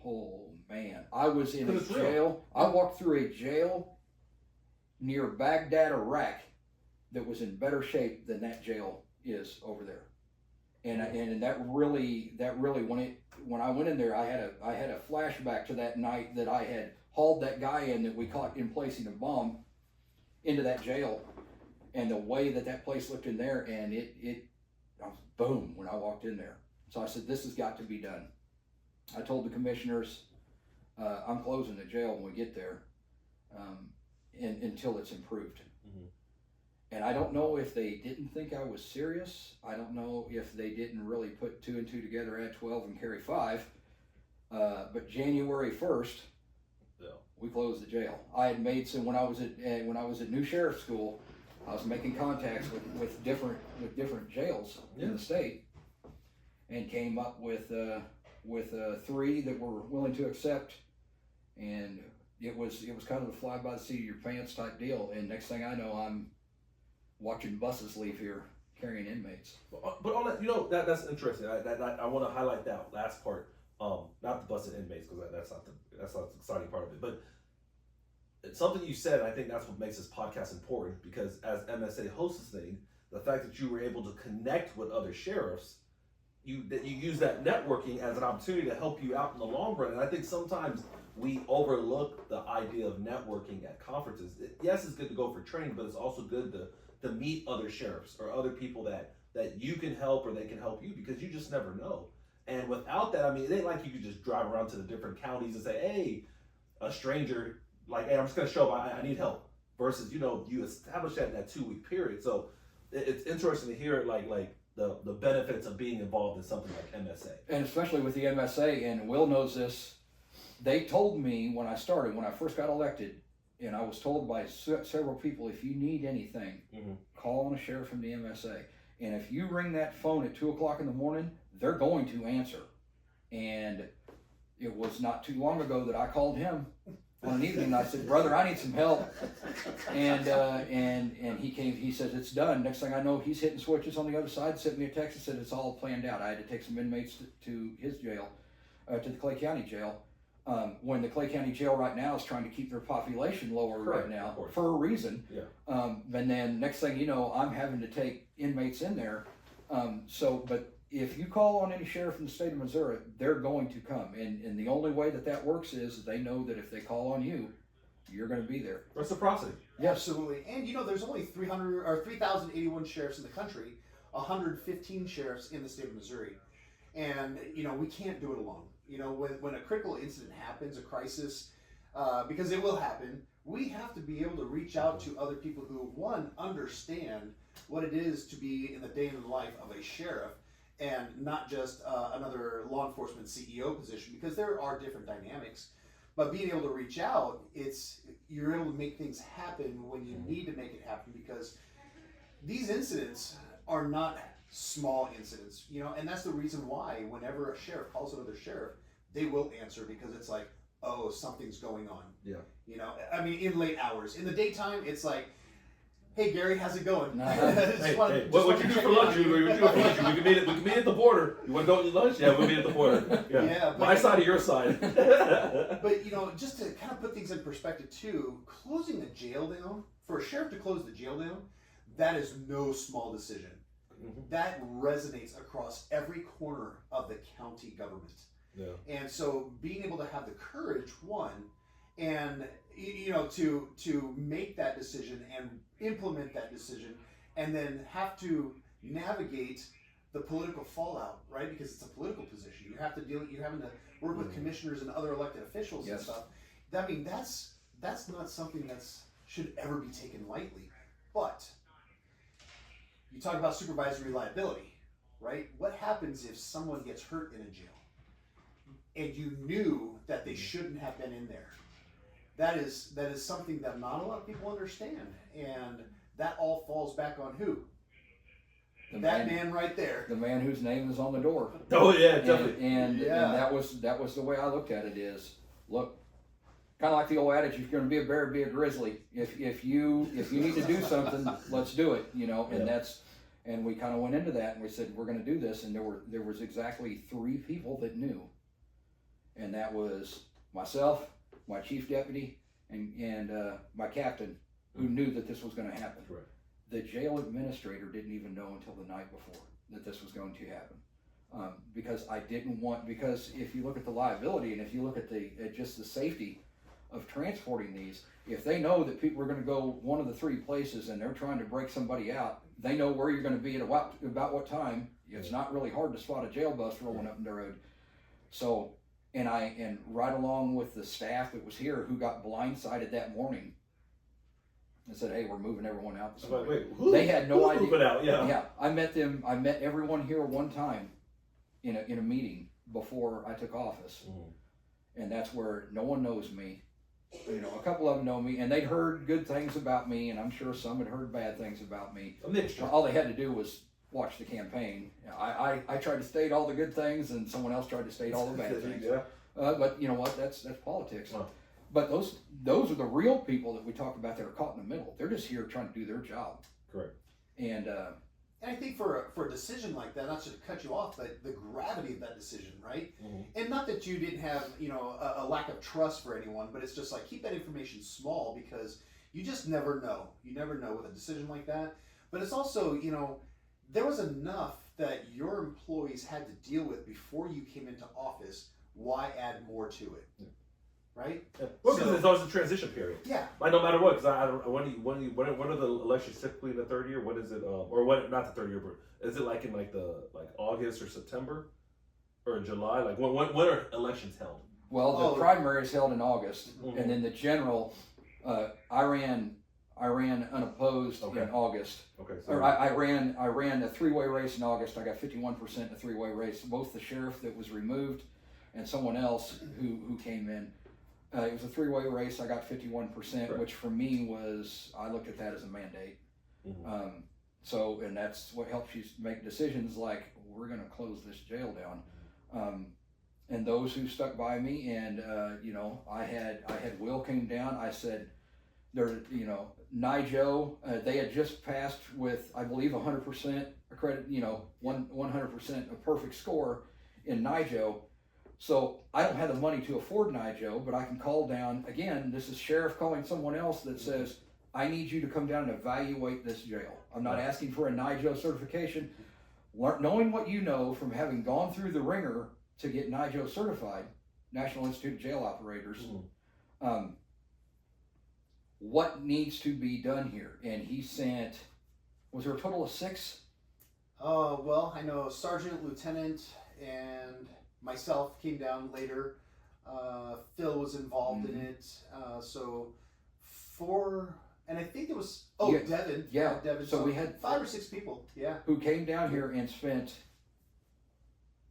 S1: oh man. I was in a jail. I walked through a jail near Baghdad, Iraq, that was in better shape than that jail is over there. And that really when I went in there, I had a flashback to that night that I had hauled that guy in that we caught in placing a bomb into that jail, and the way that place looked in there, and I was boom when I walked in there. So I said, this has got to be done. I told the commissioners, I'm closing the jail when we get there, until it's improved. Mm-hmm. And I don't know if they didn't think I was serious. I don't know if they didn't really put 2 and 2 together, add 12 and carry 5. But January 1st, we closed the jail. I had made some when I was at New Sheriff School. I was making contacts with different jails in the state, and came up with 3 that were willing to accept. And it was kind of a fly by the seat of your pants type deal. And next thing I know, I'm watching buses leave here carrying inmates.
S2: But on that, that's interesting. I want to highlight that last part. Not the busted inmates, because that's not the exciting part of it. But it's something you said. I think that's what makes this podcast important, because as MSA hosts this thing, the fact that you were able to connect with other sheriffs, you use that networking as an opportunity to help you out in the long run. And I think sometimes we overlook the idea of networking at conferences. Yes, it's good to go for training, but it's also good to meet other sheriffs or other people that you can help or they can help you, because you just never know. And without that, I mean, it ain't like you could just drive around to the different counties and say, hey, a stranger, like, hey, I'm just going to show up, I need help. Versus, you establish that in that 2-week period. So it's interesting to hear, like the benefits of being involved in something like MSA.
S1: And especially with the MSA, and Will knows this, they told me when I first got elected, and I was told by several people, if you need anything, call on a sheriff from the MSA. And if you ring that phone at 2 o'clock in the morning, they're going to answer. And it was not too long ago that I called him on an evening, and I said, brother, I need some help. And he came, he says, it's done. Next thing I know, he's hitting switches on the other side, sent me a text and said it's all planned out. I had to take some inmates to his jail, to the Clay County jail. When the Clay County jail right now is trying to keep their population lower right now for a reason. Yeah. And then next thing you know, I'm having to take inmates in there. But if you call on any sheriff in the state of Missouri, they're going to come. And the only way that works is they know that if they call on you, you're going to be there.
S2: Reciprocity.
S1: Yes.
S3: Absolutely. And there's only 3,081 sheriffs in the country, 115 sheriffs in the state of Missouri. And, we can't do it alone. When a critical incident happens, a crisis, because it will happen, we have to be able to reach out to other people who, one, understand what it is to be in the day in the life of a sheriff, and not just another law enforcement CEO position, because there are different dynamics. But being able to reach out, you're able to make things happen when you need to make it happen, because these incidents are not small incidents, and that's the reason why whenever a sheriff calls another sheriff, they will answer, because it's like, oh, something's going on.
S2: Yeah.
S3: I mean, in late hours. In the daytime, it's like, hey, Gary, how's it going?
S2: Hey, what you do for lunch? We can meet at the border. You want to go eat lunch? Yeah, we'll meet at the border. Yeah, my side or your side.
S3: But, just to kind of put things in perspective too, closing a jail down, for a sheriff to close the jail down, that is no small decision. That resonates across every corner of the county government. Yeah. And so being able to have the courage, one, and to make that decision and implement that decision, and then have to navigate the political fallout, right? Because it's a political position. You have to you're having to work with commissioners and other elected officials and stuff. I mean, that's not something that should ever be taken lightly. But you talk about supervisory liability, right? What happens if someone gets hurt in a jail and you knew that they shouldn't have been in there? That is something that not a lot of people understand, and that all falls back on who? That man right there.
S1: The man whose name is on the door.
S2: Oh yeah, definitely.
S1: And that was the way I looked at it. Is look, kind of like the old adage: if you're going to be a bear, be a grizzly. If you need to do something, let's do it. And we kind of went into that, and we said we're going to do this, and there was exactly 3 people that knew, and that was myself, my chief deputy, and my captain, who knew that this was going to happen.
S2: Right.
S1: The jail administrator didn't even know until the night before that this was going to happen, because because if you look at the liability, and if you look at just the safety of transporting these, if they know that people are going to go one of the 3 places and they're trying to break somebody out, they know where you're going to be at about what time. It's not really hard to spot a jail bus rolling up the road. So, and right along with the staff that was here who got blindsided that morning and said, "Hey, we're moving everyone out this morning." They had no idea.
S2: Moving out? Yeah.
S1: I met them. I met everyone here one time in a meeting before I took office, and that's where no one knows me. A couple of them know me, and they'd heard good things about me, and I'm sure some had heard bad things about me.
S2: A mixture.
S1: All they had to do was watch the campaign. I tried to state all the good things, and someone else tried to state all the bad things.
S2: Yeah.
S1: But you know what? That's politics.
S2: Huh.
S1: But those are the real people that we talk about that are caught in the middle. They're just here trying to do their job.
S2: Correct.
S1: And
S3: I think for a decision like that, not just to cut you off, but the gravity of that decision, right? And not that you didn't have, a lack of trust for anyone, but it's just like, keep that information small, because you just never know. You never know with a decision like that. But it's also, there was enough that your employees had to deal with before you came into office. Why add more to it? right?
S2: Well, because it's always a transition period.
S3: Yeah.
S2: Like no matter what, because I don't. When are the elections typically in the third year? What is it? Or what? Not the third year, but is it like in like August or September, or July? Like when are elections held?
S1: Well, the primary is held in August,
S2: Mhm.
S1: and then the general, I ran unopposed in August.
S2: Okay. So
S1: Or I ran a three-way race in August. I got 51% in a three-way race. Both the sheriff that was removed and someone else who came in. It was a three-way race. I got 51%,
S2: Right.
S1: which for me was, I looked at that as a mandate.
S2: Mhm.
S1: So, and that's what helps you make decisions like, we're going to close this jail down. And those who stuck by me, and you know, I had Will came down. I said, there, you know, NIJO, they had just passed with, I believe, 100% accredit, you know, 100% a perfect score in NIJO. So I don't have the money to afford NIJO, but I can call down again. This is sheriff calling someone else that says, I need you to come down and evaluate this jail. I'm not asking for a NIJO certification. Knowing what you know from having gone through the ringer to get NIJO certified, National Institute of Jail Operators, what needs to be done here? And he sent, was there a total of 6?
S3: Well, I know Sergeant, Lieutenant, and myself came down later. Phil was involved in it. So 4, and I think it was, Devin.
S1: Yeah,
S3: Devin.
S1: so we had
S3: 5 or 6 people,
S1: who came down here and spent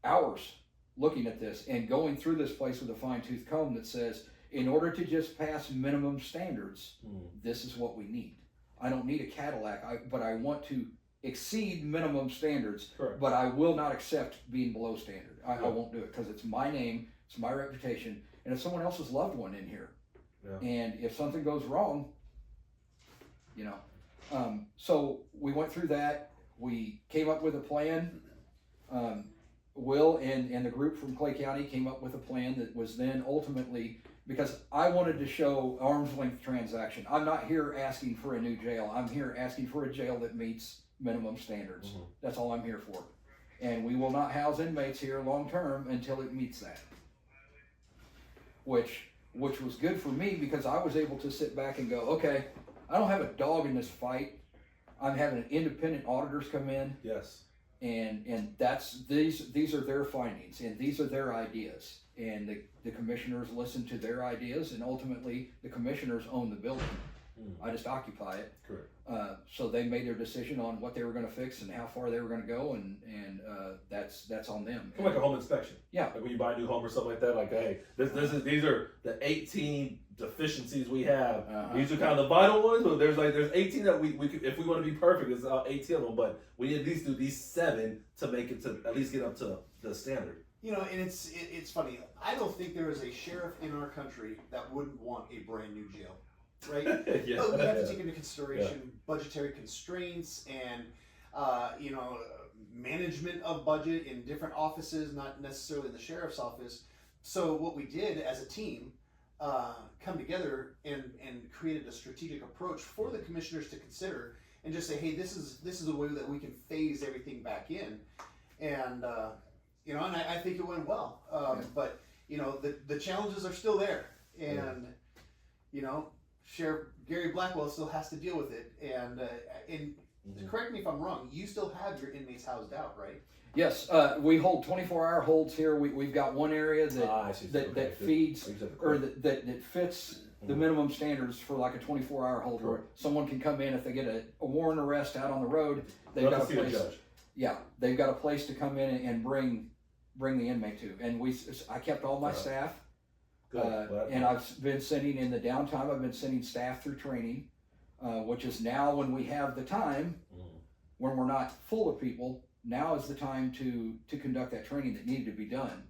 S1: hours looking at this and going through this place with a fine-tooth comb that says, in order to just pass minimum standards, this is what we need. I don't need a Cadillac, but I want to exceed minimum standards.
S2: Correct.
S1: But I will not accept being below standard. I won't do it because it's my name, it's my reputation, and it's someone else's loved one in here.
S2: Yeah.
S1: And if something goes wrong, you know. So we went through that. We came up with a plan. Will and the group from Clay County came up with a plan that was then ultimately, because I wanted to show arm's length transaction. I'm not here asking for a new jail. I'm here asking for a jail that meets minimum standards. That's all I'm here for. And we will not house inmates here long term until it meets that. Which was good for me because I was able to sit back and go, okay, I don't have a dog in this fight. I'm having independent auditors come in.
S2: Yes.
S1: And that's these are their findings and these are their ideas, and the commissioners listen to their ideas, and ultimately the commissioners own the building. I just occupy it.
S2: Correct.
S1: So they made their decision on what they were going to fix and how far they were going to go, and that's on them.
S2: Kind of like a home inspection.
S1: Yeah.
S2: Like when you buy a new home or something like that. Like, hey, these are the 18 deficiencies we have. These are kind of the vital ones, but there's 18 that we could, if we want to be perfect, it's 18 of them. But we need at least do these 7 to make it to at least get up to the standard.
S3: You know, and it's funny. I don't think there is a sheriff in our country that wouldn't want a brand new jail, right?
S2: Yeah.
S3: But we have to take into consideration budgetary constraints and you know, management of budget in different offices, not necessarily the sheriff's office. So what we did as a team, come together and created a strategic approach for the commissioners to consider, and just say, hey, this is a way that we can phase everything back in, and you know, and I think it went well. But you know, the challenges are still there, and you know, Sheriff Gary Blackwell still has to deal with it, and correct me if I'm wrong, you still have your inmates housed out, right?
S1: Yes, we hold 24-hour holds here. We've got one area that feeds or that fits the minimum standards for like a 24-hour hold. Where someone can come in if they get a warrant arrest out on the road. They've got a place. Yeah, they've got a place to come in and bring the inmate to. And I kept all my staff. And I've been sending in the downtime. I've been sending staff through training, which is now when we have the time, when we're not full of people. Now is the time to conduct that training that needed to be done.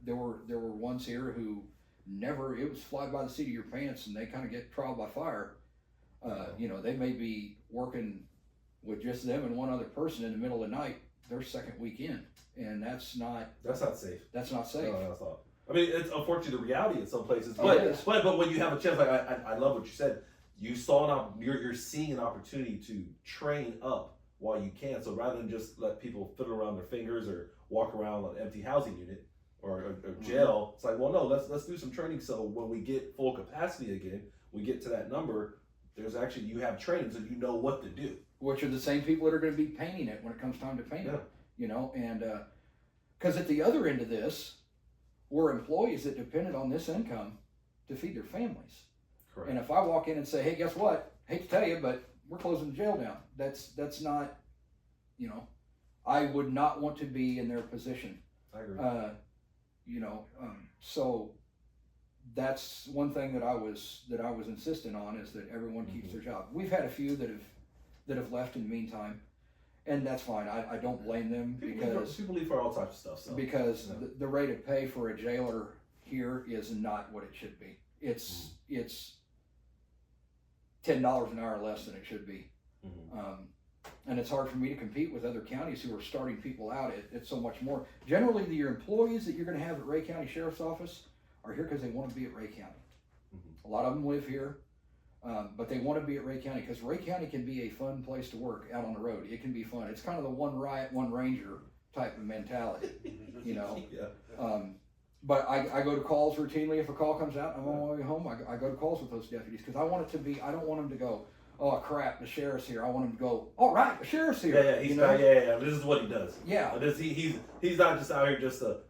S1: There were ones here who it was fly by the seat of your pants, and they kind of get trial by fire. You know, they may be working with just them and one other person in the middle of the night, their second weekend, and that's not safe. That's not safe.
S2: No, that's not. I mean, it's unfortunately the reality in some places, but when you have a chance, like I love what you said. You saw you're seeing an opportunity to train up while you can. So rather than just let people fiddle around their fingers or walk around an empty housing unit, or jail. It's like, well, no, let's do some training so when we get full capacity again, we get to that number. There's actually, you have training so you know what to do.
S1: Which are the same people that are going to be painting it when it comes time to paint
S2: Yeah.
S1: it, you know, and because at the other end of this, we're employees that depended on this income to feed their families.
S2: Correct.
S1: And if I walk in and say, hey, guess what? Hate to tell you, but we're closing the jail down. That's not, you know, I would not want to be in their position.
S2: I agree.
S1: You know, so that's one thing that I was insisting on, is that everyone keeps their job. We've had a few that have left in the meantime, and that's fine. I don't blame them, because
S2: people leave for all types of stuff. So.
S1: because the rate of pay for a jailer here is not what it should be. It's $10 an hour less than it should be. And it's hard for me to compete with other counties who are starting people out at so much more. Generally, your employees that you're going to have at Ray County Sheriff's Office are here because they want to be at Ray County. A lot of them live here, but they want to be at Ray County because Ray County can be a fun place to work out on the road. It can be fun. It's kind of the one riot, one ranger type of mentality, you know.
S2: Yeah.
S1: But I go to calls routinely. If a call comes out, I'm on my way home. I go to calls with those deputies because I want it to be. I don't want them to go, oh crap, the sheriff's here. I want them to go, all right, the sheriff's here.
S2: Yeah, he's not, yeah. This is what he does.
S1: Yeah.
S2: He's not just out here just the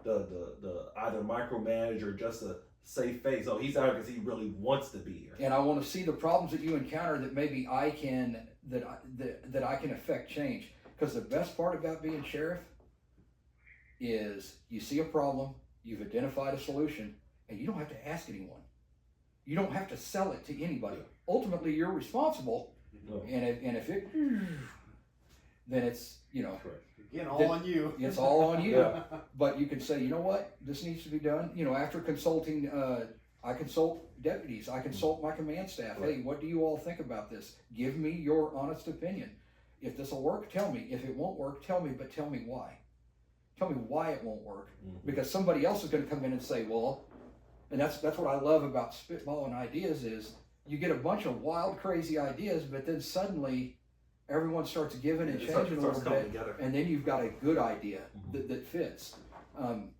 S2: either micromanage or just a safe face. Oh, he's out here because he really wants to be here.
S1: And I want to see the problems that you encounter that maybe I can that I can affect change. Because the best part about being sheriff is you see a problem, you've identified a solution, and you don't have to ask anyone. You don't have to sell it to anybody. Ultimately, you're responsible, and if it, then it's, you know,
S3: again, all on you.
S1: It's all on you.
S2: Yeah.
S1: But you can say, you know what, this needs to be done. You know, after consulting, I consult deputies, I consult my command staff.
S2: Right.
S1: Hey, what do you all think about this? Give me your honest opinion. If this will work, tell me. If it won't work, tell me, but tell me why. Tell me why it won't work. Because somebody else is going to come in and say, well, and that's what I love about spitballing ideas is you get a bunch of wild, crazy ideas, but then suddenly everyone starts giving and changing a little bit,
S2: together.
S1: and then you've got a good idea that fits. And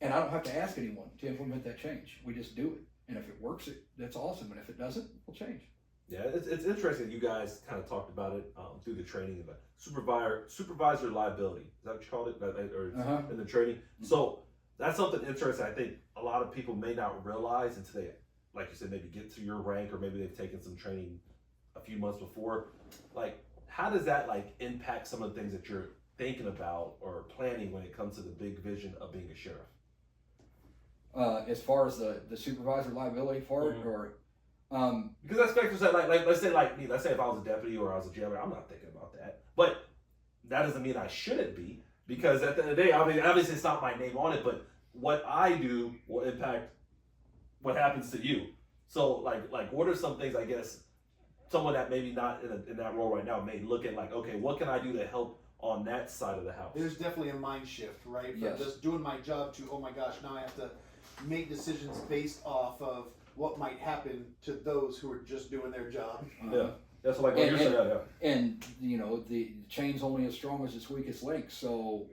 S1: I don't have to ask anyone to implement that change. We just do it. And if it works, that's awesome. And if it doesn't, we'll change.
S2: Yeah, it's interesting. You guys kind of talked about it through the training about supervisor liability. Is that what you called it? Or in the training? So that's something interesting. I think a lot of people may not realize until they, like you said, maybe get to your rank, or maybe they've taken some training a few months before. Like, how does that impact some of the things that you're thinking about or planning when it comes to the big vision of being a sheriff?
S1: As far as the supervisor liability part, or
S2: because that's factors that let's say me, let's say if I was a deputy or I was a jailer, I'm not thinking about that. But that doesn't mean I shouldn't be, because at the end of the day, obviously it's not my name on it, but what I do will impact what happens to you. So like what are some things, I guess, someone that maybe not in that role right now may look at, like, okay, what can I do to help on that side of the house?
S3: There's definitely a mind shift, right? From
S1: Yes.
S3: just doing my job to, oh my gosh, now I have to make decisions based off of what might happen to those who are just doing their job.
S2: Yeah. That's like what you're saying.
S1: And you know, the chain's only as strong as its weakest link. So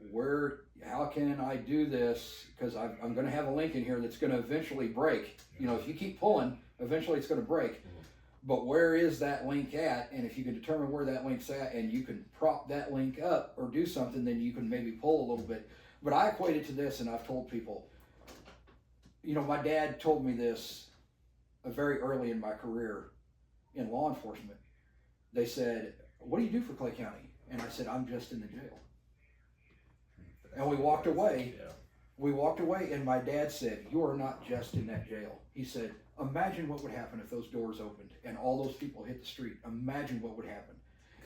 S1: how can I do this? Because I'm going to have a link in here that's going to eventually break. You know, if you keep pulling, eventually it's going to break. But where is that link at? And if you can determine where that link's at, and you can prop that link up or do something, then you can maybe pull a little bit. But I equate it to this, and I've told people, you know, my dad told me this very early in my career in law enforcement. They said, what do you do for Clay County? And I said, I'm just in the jail. And we walked away.
S2: Yeah.
S1: We walked away, and my dad said, you are not just in that jail. He said, imagine what would happen if those doors opened and all those people hit the street. Imagine what would happen.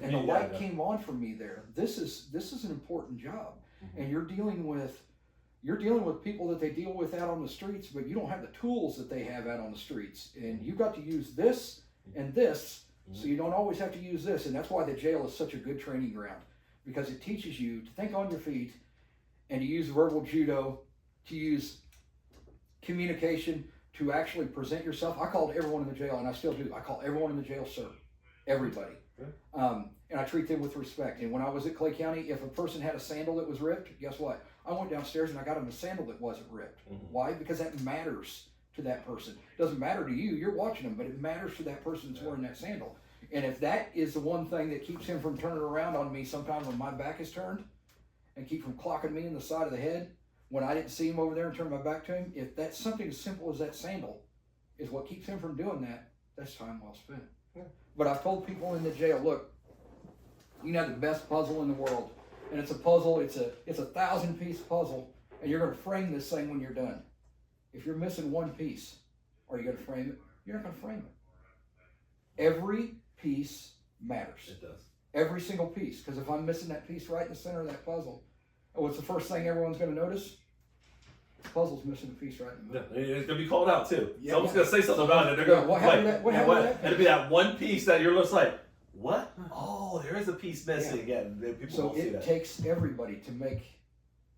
S1: And the light came on for me there. This is an important job. And you're dealing with people that they deal with out on the streets, but you don't have the tools that they have out on the streets. And you got to use this and this, so you don't always have to use this. And that's why the jail is such a good training ground, because it teaches you to think on your feet and to use verbal judo, to use communication, to actually present yourself. I called everyone in the jail, and I still do. I call everyone in the jail sir. Everybody.
S2: Yeah.
S1: And I treat them with respect. And when I was at Clay County, if a person had a sandal that was ripped, guess what? I went downstairs and I got them a sandal that wasn't ripped.
S2: Mm-hmm.
S1: Why? Because that matters to that person. It doesn't matter to you. You're watching them, but it matters to that person that's wearing that sandal. And if that is the one thing that keeps him from turning around on me sometime when my back is turned and keep from clocking me in the side of the head when I didn't see him over there and turn my back to him, if that's something as simple as that sandal is what keeps him from doing that, that's time well spent.
S2: Yeah.
S1: But I've told people in the jail, look, you can have the best puzzle in the world, and it's a puzzle, it's a 1,000-piece puzzle, and you're going to frame this thing when you're done. If you're missing one piece, are you going to frame it? You're not going to frame it. Every piece matters.
S2: It does.
S1: Every single piece, because if I'm missing that piece right in the center of that puzzle, what's the first thing everyone's going to notice? The puzzle's missing a piece right in the middle.
S2: Yeah, it's gonna be called out too.
S3: Yeah.
S2: Someone's gonna say something about it. They're gonna
S1: what happened to that? What happened to that
S2: and it'll be that one piece that you're just like, what? Oh, there is a piece missing. Yeah, people
S1: So
S2: won't see
S1: it
S2: that.
S1: takes everybody to make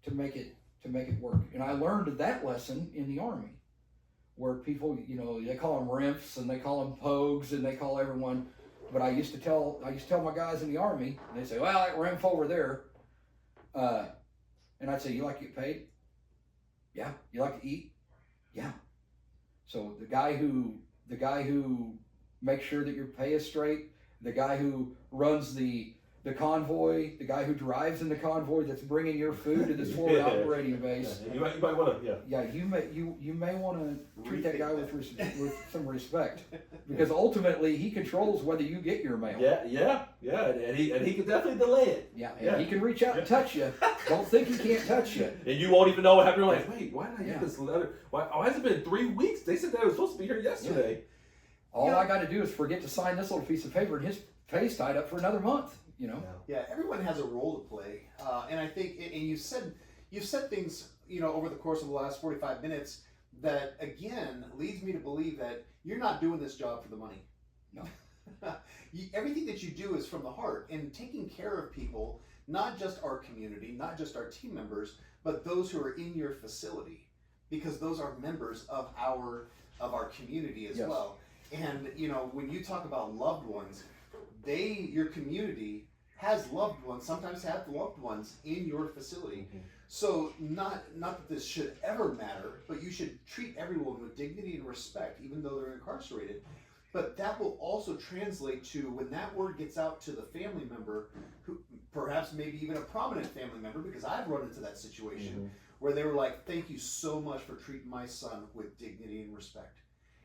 S1: it work. And I learned that lesson in the Army, where people, they call them RIMFs and they call them POGs and they call everyone. But I used to tell my guys in the Army, and they say, well, that RIMF over there. And I'd say, you like to get paid? Yeah. You like to eat? Yeah. So the guy who makes sure that your pay is straight, the guy who runs the convoy, the guy who drives in the convoy that's bringing your food to this forward operating base.
S2: Yeah, you might want to,
S1: Yeah, you may want to treat that guy with some respect, because ultimately he controls whether you get your mail.
S2: Yeah, and he can definitely delay it.
S1: Yeah, and he can reach out and touch you. Don't think he can't touch you.
S2: And you won't even know what happened. You're like, wait, why did I get
S1: Yeah.
S2: this letter? Why has it been 3 weeks? They said that it was supposed to be here yesterday.
S1: All I got to do is forget to sign this little piece of paper, and his pay's tied up for another month.
S3: Yeah, everyone has a role to play, and I think, and you've said things, over the course of the last 45 minutes that again leads me to believe that you're not doing this job for the money.
S1: No.
S3: Everything that you do is from the heart, and taking care of people, not just our community, not just our team members, but those who are in your facility, because those are members of our community as well. And when you talk about loved ones, your community has loved ones, sometimes have loved ones in your facility.
S2: Mm-hmm.
S3: So not that this should ever matter, but you should treat everyone with dignity and respect, even though they're incarcerated. But that will also translate to when that word gets out to the family member, who perhaps maybe even a prominent family member, because I've run into that situation where they were like, thank you so much for treating my son with dignity and respect.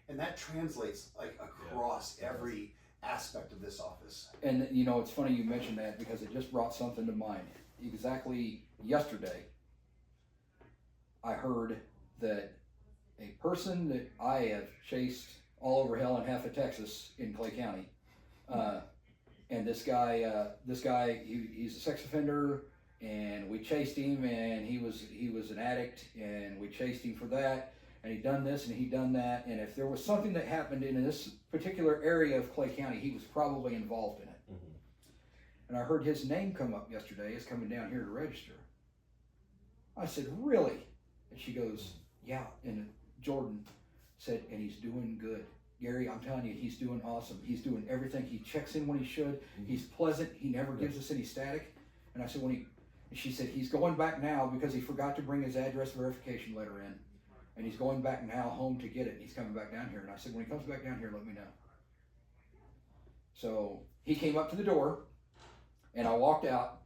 S3: And that translates across every aspect of this office.
S1: And it's funny you mentioned that, because it just brought something to mind. Exactly yesterday, I heard that a person that I have chased all over hell and half of Texas in Clay County, and this guy, he's a sex offender, and we chased him, and he was an addict, and we chased him for that. And he'd done this and he'd done that, and if there was something that happened in this particular area of Clay County, he was probably involved in it.
S2: Mm-hmm.
S1: And I heard his name come up yesterday as coming down here to register. I said, really? And she goes, yeah. And Jordan said, and he's doing good. Gary, I'm telling you, he's doing awesome. He's doing everything. He checks in when he should. He's pleasant. He never gives us any static. And I said, and she said, he's going back now because he forgot to bring his address verification letter in. And he's going back now home to get it. And he's coming back down here. And I said, when he comes back down here, let me know. So he came up to the door, and I walked out,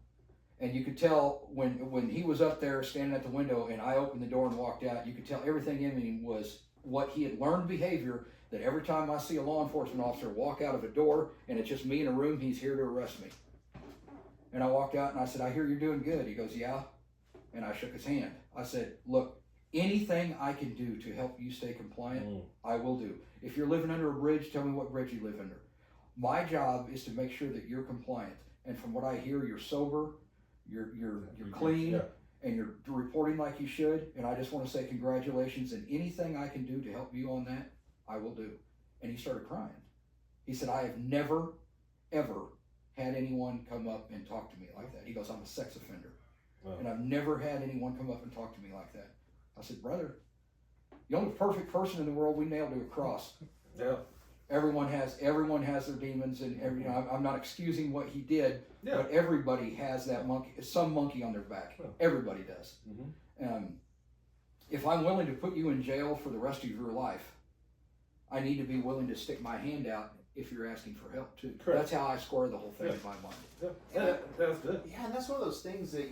S1: and you could tell when he was up there standing at the window and I opened the door and walked out, you could tell everything in him was what he had learned behavior, that every time I see a law enforcement officer walk out of a door and it's just me in a room, he's here to arrest me. And I walked out and I said, I hear you're doing good. He goes, yeah. And I shook his hand. I said, look, anything I can do to help you stay compliant, I will do. If you're living under a bridge, tell me what bridge you live under. My job is to make sure that you're compliant. And from what I hear, you're sober, you're clean, and you're reporting like you should. And I just want to say congratulations, and anything I can do to help you on that, I will do. And he started crying. He said, I have never, ever had anyone come up and talk to me like that. He goes, I'm a sex offender. Wow. And I've never had anyone come up and talk to me like that. I said, brother, the only perfect person in the world we nailed to a cross.
S2: Yeah.
S1: Everyone has their demons, and I'm not excusing what he did,
S2: Yeah.
S1: but everybody has that some monkey on their back.
S2: Yeah.
S1: Everybody does.
S2: Mm-hmm.
S1: If I'm willing to put you in jail for the rest of your life, I need to be willing to stick my hand out if you're asking for help too.
S2: Correct.
S1: That's how I score the whole thing in my mind.
S2: Yeah, that's good.
S3: Yeah, and that's one of those things that,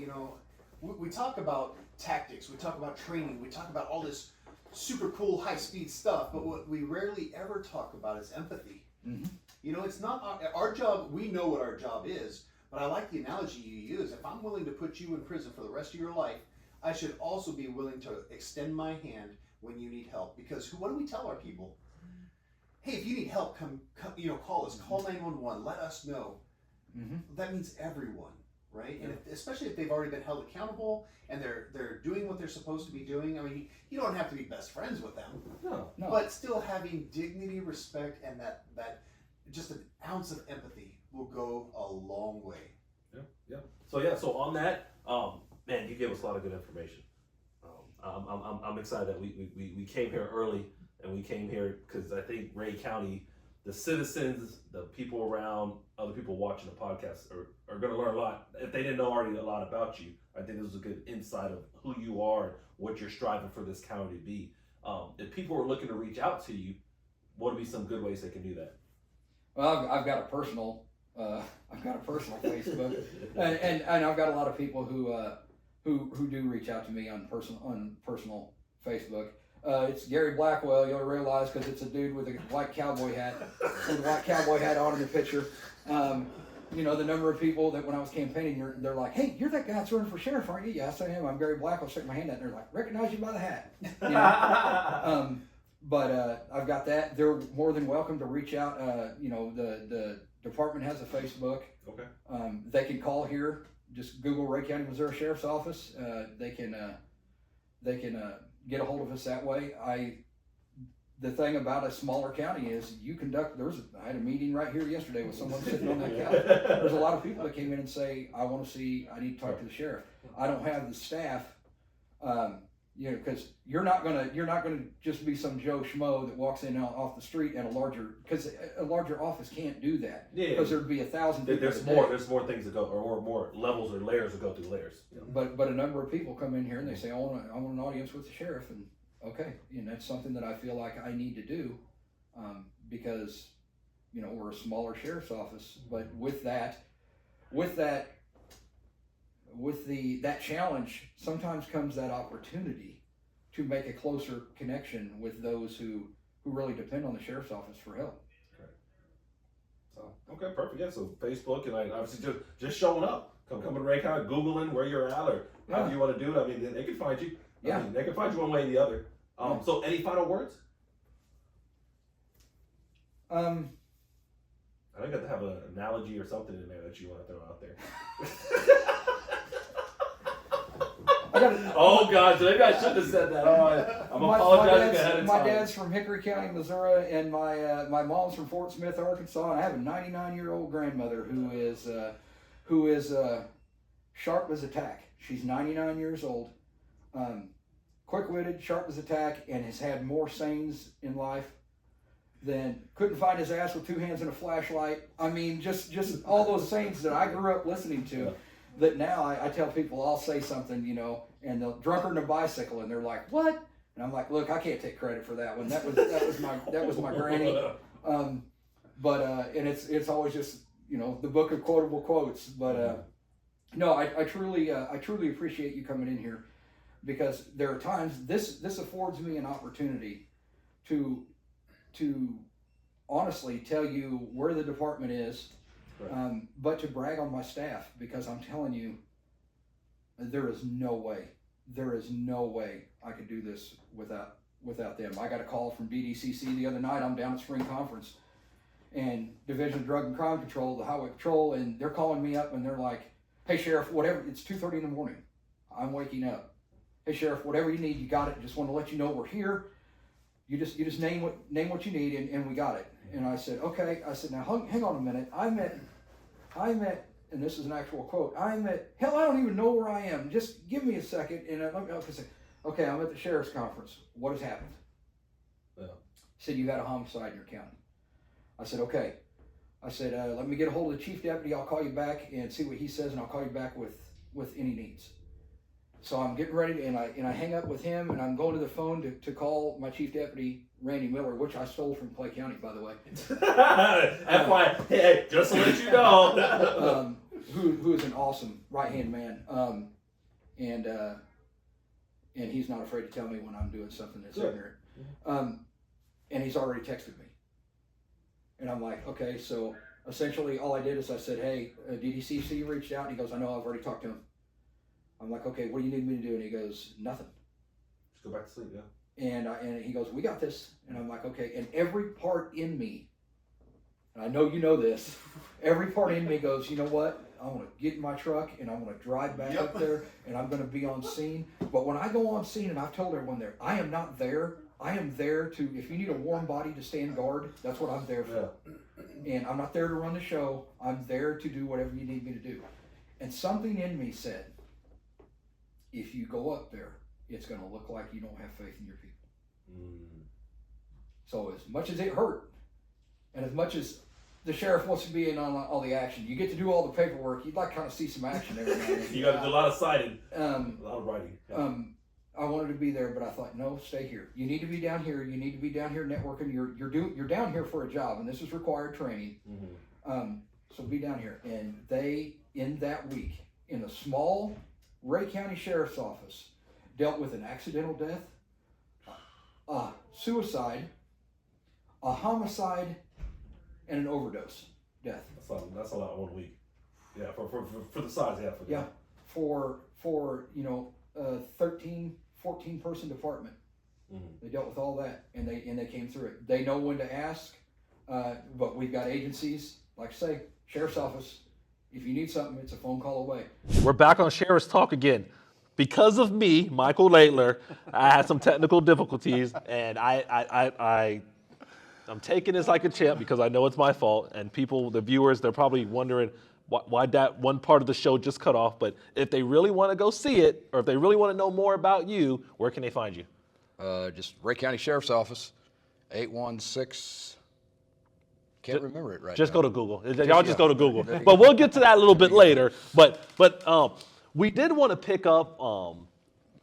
S3: we talk about tactics, we talk about training, we talk about all this super cool high-speed stuff, but what we rarely ever talk about is empathy.
S1: Mm-hmm.
S3: It's not our job. We know what our job is, but I like the analogy you use. If I'm willing to put you in prison for the rest of your life, I should also be willing to extend my hand when you need help. Because what do we tell our people? Hey, if you need help, come call us. Call 911. Let us know.
S1: Mm-hmm.
S3: That means everyone, right? And especially if they've already been held accountable and they're doing what they're supposed to be doing. I mean, you don't have to be best friends with them.
S2: No.
S3: But still having dignity, respect, and that just an ounce of empathy will go a long way.
S2: Yeah. So on that, man, you gave us a lot of good information. I'm excited that we came here early, and we came here because I think Ray County, the citizens, the people around, other people watching the podcast are going to learn a lot. If they didn't know already a lot about you, I think this was a good insight of who you are and what you're striving for this county to be. If people are looking to reach out to you, what would be some good ways they can do that?
S1: Well, I've got a personal Facebook, and I've got a lot of people who do reach out to me on personal Facebook. It's Gary Blackwell. You'll realize because it's a dude with a white cowboy hat on in the picture. The number of people that when I was campaigning, they're like, "Hey, you're that guy that's running for sheriff, aren't you?" Yes, I am. I'm Gary Blackwell. Stick my hand out, and they're like, "Recognize you by the hat." But I've got that. They're more than welcome to reach out. The department has a Facebook.
S2: Okay.
S1: They can call here. Just Google Ray County, Missouri Sheriff's Office. They can get a hold of us that way. The thing about a smaller county is I had a meeting right here yesterday with someone sitting on that couch. There's a lot of people that came in and say, I need to talk to the sheriff. I don't have the staff, because you're not gonna just be some Joe Schmo that walks in off the street at a larger office can't do that. Yeah. Because there'd be 1,000 people.
S2: There's more things to go, or more levels or layers to go through layers. Yeah.
S1: But a number of people come in here and they say, I want an audience with the sheriff, and okay, that's something that I feel like I need to do, because we're a smaller sheriff's office. But with that challenge, sometimes comes that opportunity to make a closer connection with those who really depend on the sheriff's office for help.
S2: Okay. So okay, perfect. Yeah. So Facebook and obviously just showing up, coming to Ray County, Googling where you're at or however you want to do it. I mean, they can find you. I mean, they can find you one way or the other. So any final words? I think I have to have an analogy or something in there that you want to throw out there. Oh God, so maybe I shouldn't have said that. All right. I'm apologizing ahead of time.
S1: My dad's from Hickory County, Missouri, and my mom's from Fort Smith, Arkansas, and I have a 99-year-old grandmother who is sharp as a tack. She's 99 years old, quick-witted, sharp as a tack, and has had more sayings in life than couldn't find his ass with 2 hands and a flashlight. I mean, just all those sayings that I grew up listening to. Yeah. That now I tell people I'll say something, and they'll drunker than a bicycle, and they're like, "What?" And I'm like, "Look, I can't take credit for that one. That was my granny." And it's always just the book of quotable quotes. But no, I truly appreciate you coming in here, because there are times this affords me an opportunity to honestly tell you where the department is. Right. But to brag on my staff, because I'm telling you, there is no way I could do this without them. I got a call from DDCC the other night. I'm down at spring conference, and Division of Drug and Crime Control, the Highway Patrol, and they're calling me up and they're like, "Hey Sheriff, whatever. It's 2:30 in the morning. I'm waking up. Hey Sheriff, whatever you need, you got it. Just want to let you know we're here. You just name what you need, and we got it." And I said, "Okay." I said, "Now hang on a minute. I met, and this is an actual quote. Hell, I don't even know where I am. Just give me a second." And I say, "Okay, I'm at the sheriff's conference. What has happened?" Yeah. He said, "You had a homicide in your county." I said, okay. I said, let me get a hold of the chief deputy. I'll call you back and see what he says, and I'll call you back with any needs. So I'm getting ready, and I hang up with him, and I'm going to the phone to call my chief deputy, Randy Miller, which I stole from Clay County, by the way.
S2: FYI, hey, just to let you know.
S1: Who is an awesome right-hand man. And he's not afraid to tell me when I'm doing something that's ignorant. And he's already texted me. And I'm like, okay, so essentially all I did is I said, hey, DDCC reached out, and he goes, I know, I've already talked to him. I'm like, okay, what do you need me to do? And he goes, nothing.
S2: Just go back to sleep, yeah.
S1: And he goes, we got this. And I'm like, okay. And every part in me, and I know you know this, every part in me goes, you know what? I want to get in my truck and I want to drive back up there and I'm going to be on scene. But when I go on scene, and I've told everyone there, I am not there. I am there to, if you need a warm body to stand guard, that's what I'm there for. Yeah. And I'm not there to run the show. I'm there to do whatever you need me to do. And something in me said, if you go up there, it's going to look like you don't have faith in your people. So as much as it hurt, and as much as the sheriff wants to be in on all the action, you get to do all the paperwork, you'd like to kind of see some action every now and then.
S2: You got to do a lot of citing, a lot of writing. Yeah.
S1: I wanted to be there, but I thought, no, stay here. You need to be down here. You need to be down here networking. You're down here for a job, and this is required training. So be down here. And they, in that week, in a small Ray County Sheriff's Office, dealt with an accidental death, a suicide, a homicide, and an overdose death.
S2: That's a lot in 1 week. Yeah, for the size, yeah.
S1: For 13, 14 person department. They dealt with all that, and they came through it. They know when to ask, but we've got agencies, like I say, Sheriff's Office. If you need something, it's a phone call away.
S2: We're back on Sheriff's Talk again. Because of me, Michael Laitler, I had some technical difficulties, and I'm taking this like a champ because I know it's my fault, and people, the viewers, they're probably wondering why that one part of the show just cut off. But if they really want to go see it, or if they really want to know more about you, where can they find you?
S1: Just Ray County Sheriff's Office, 816. Can't remember it right
S2: Just
S1: now.
S2: go to Google. Y'all just go to Google. But we'll get to that a little bit later. But we did want to pick up,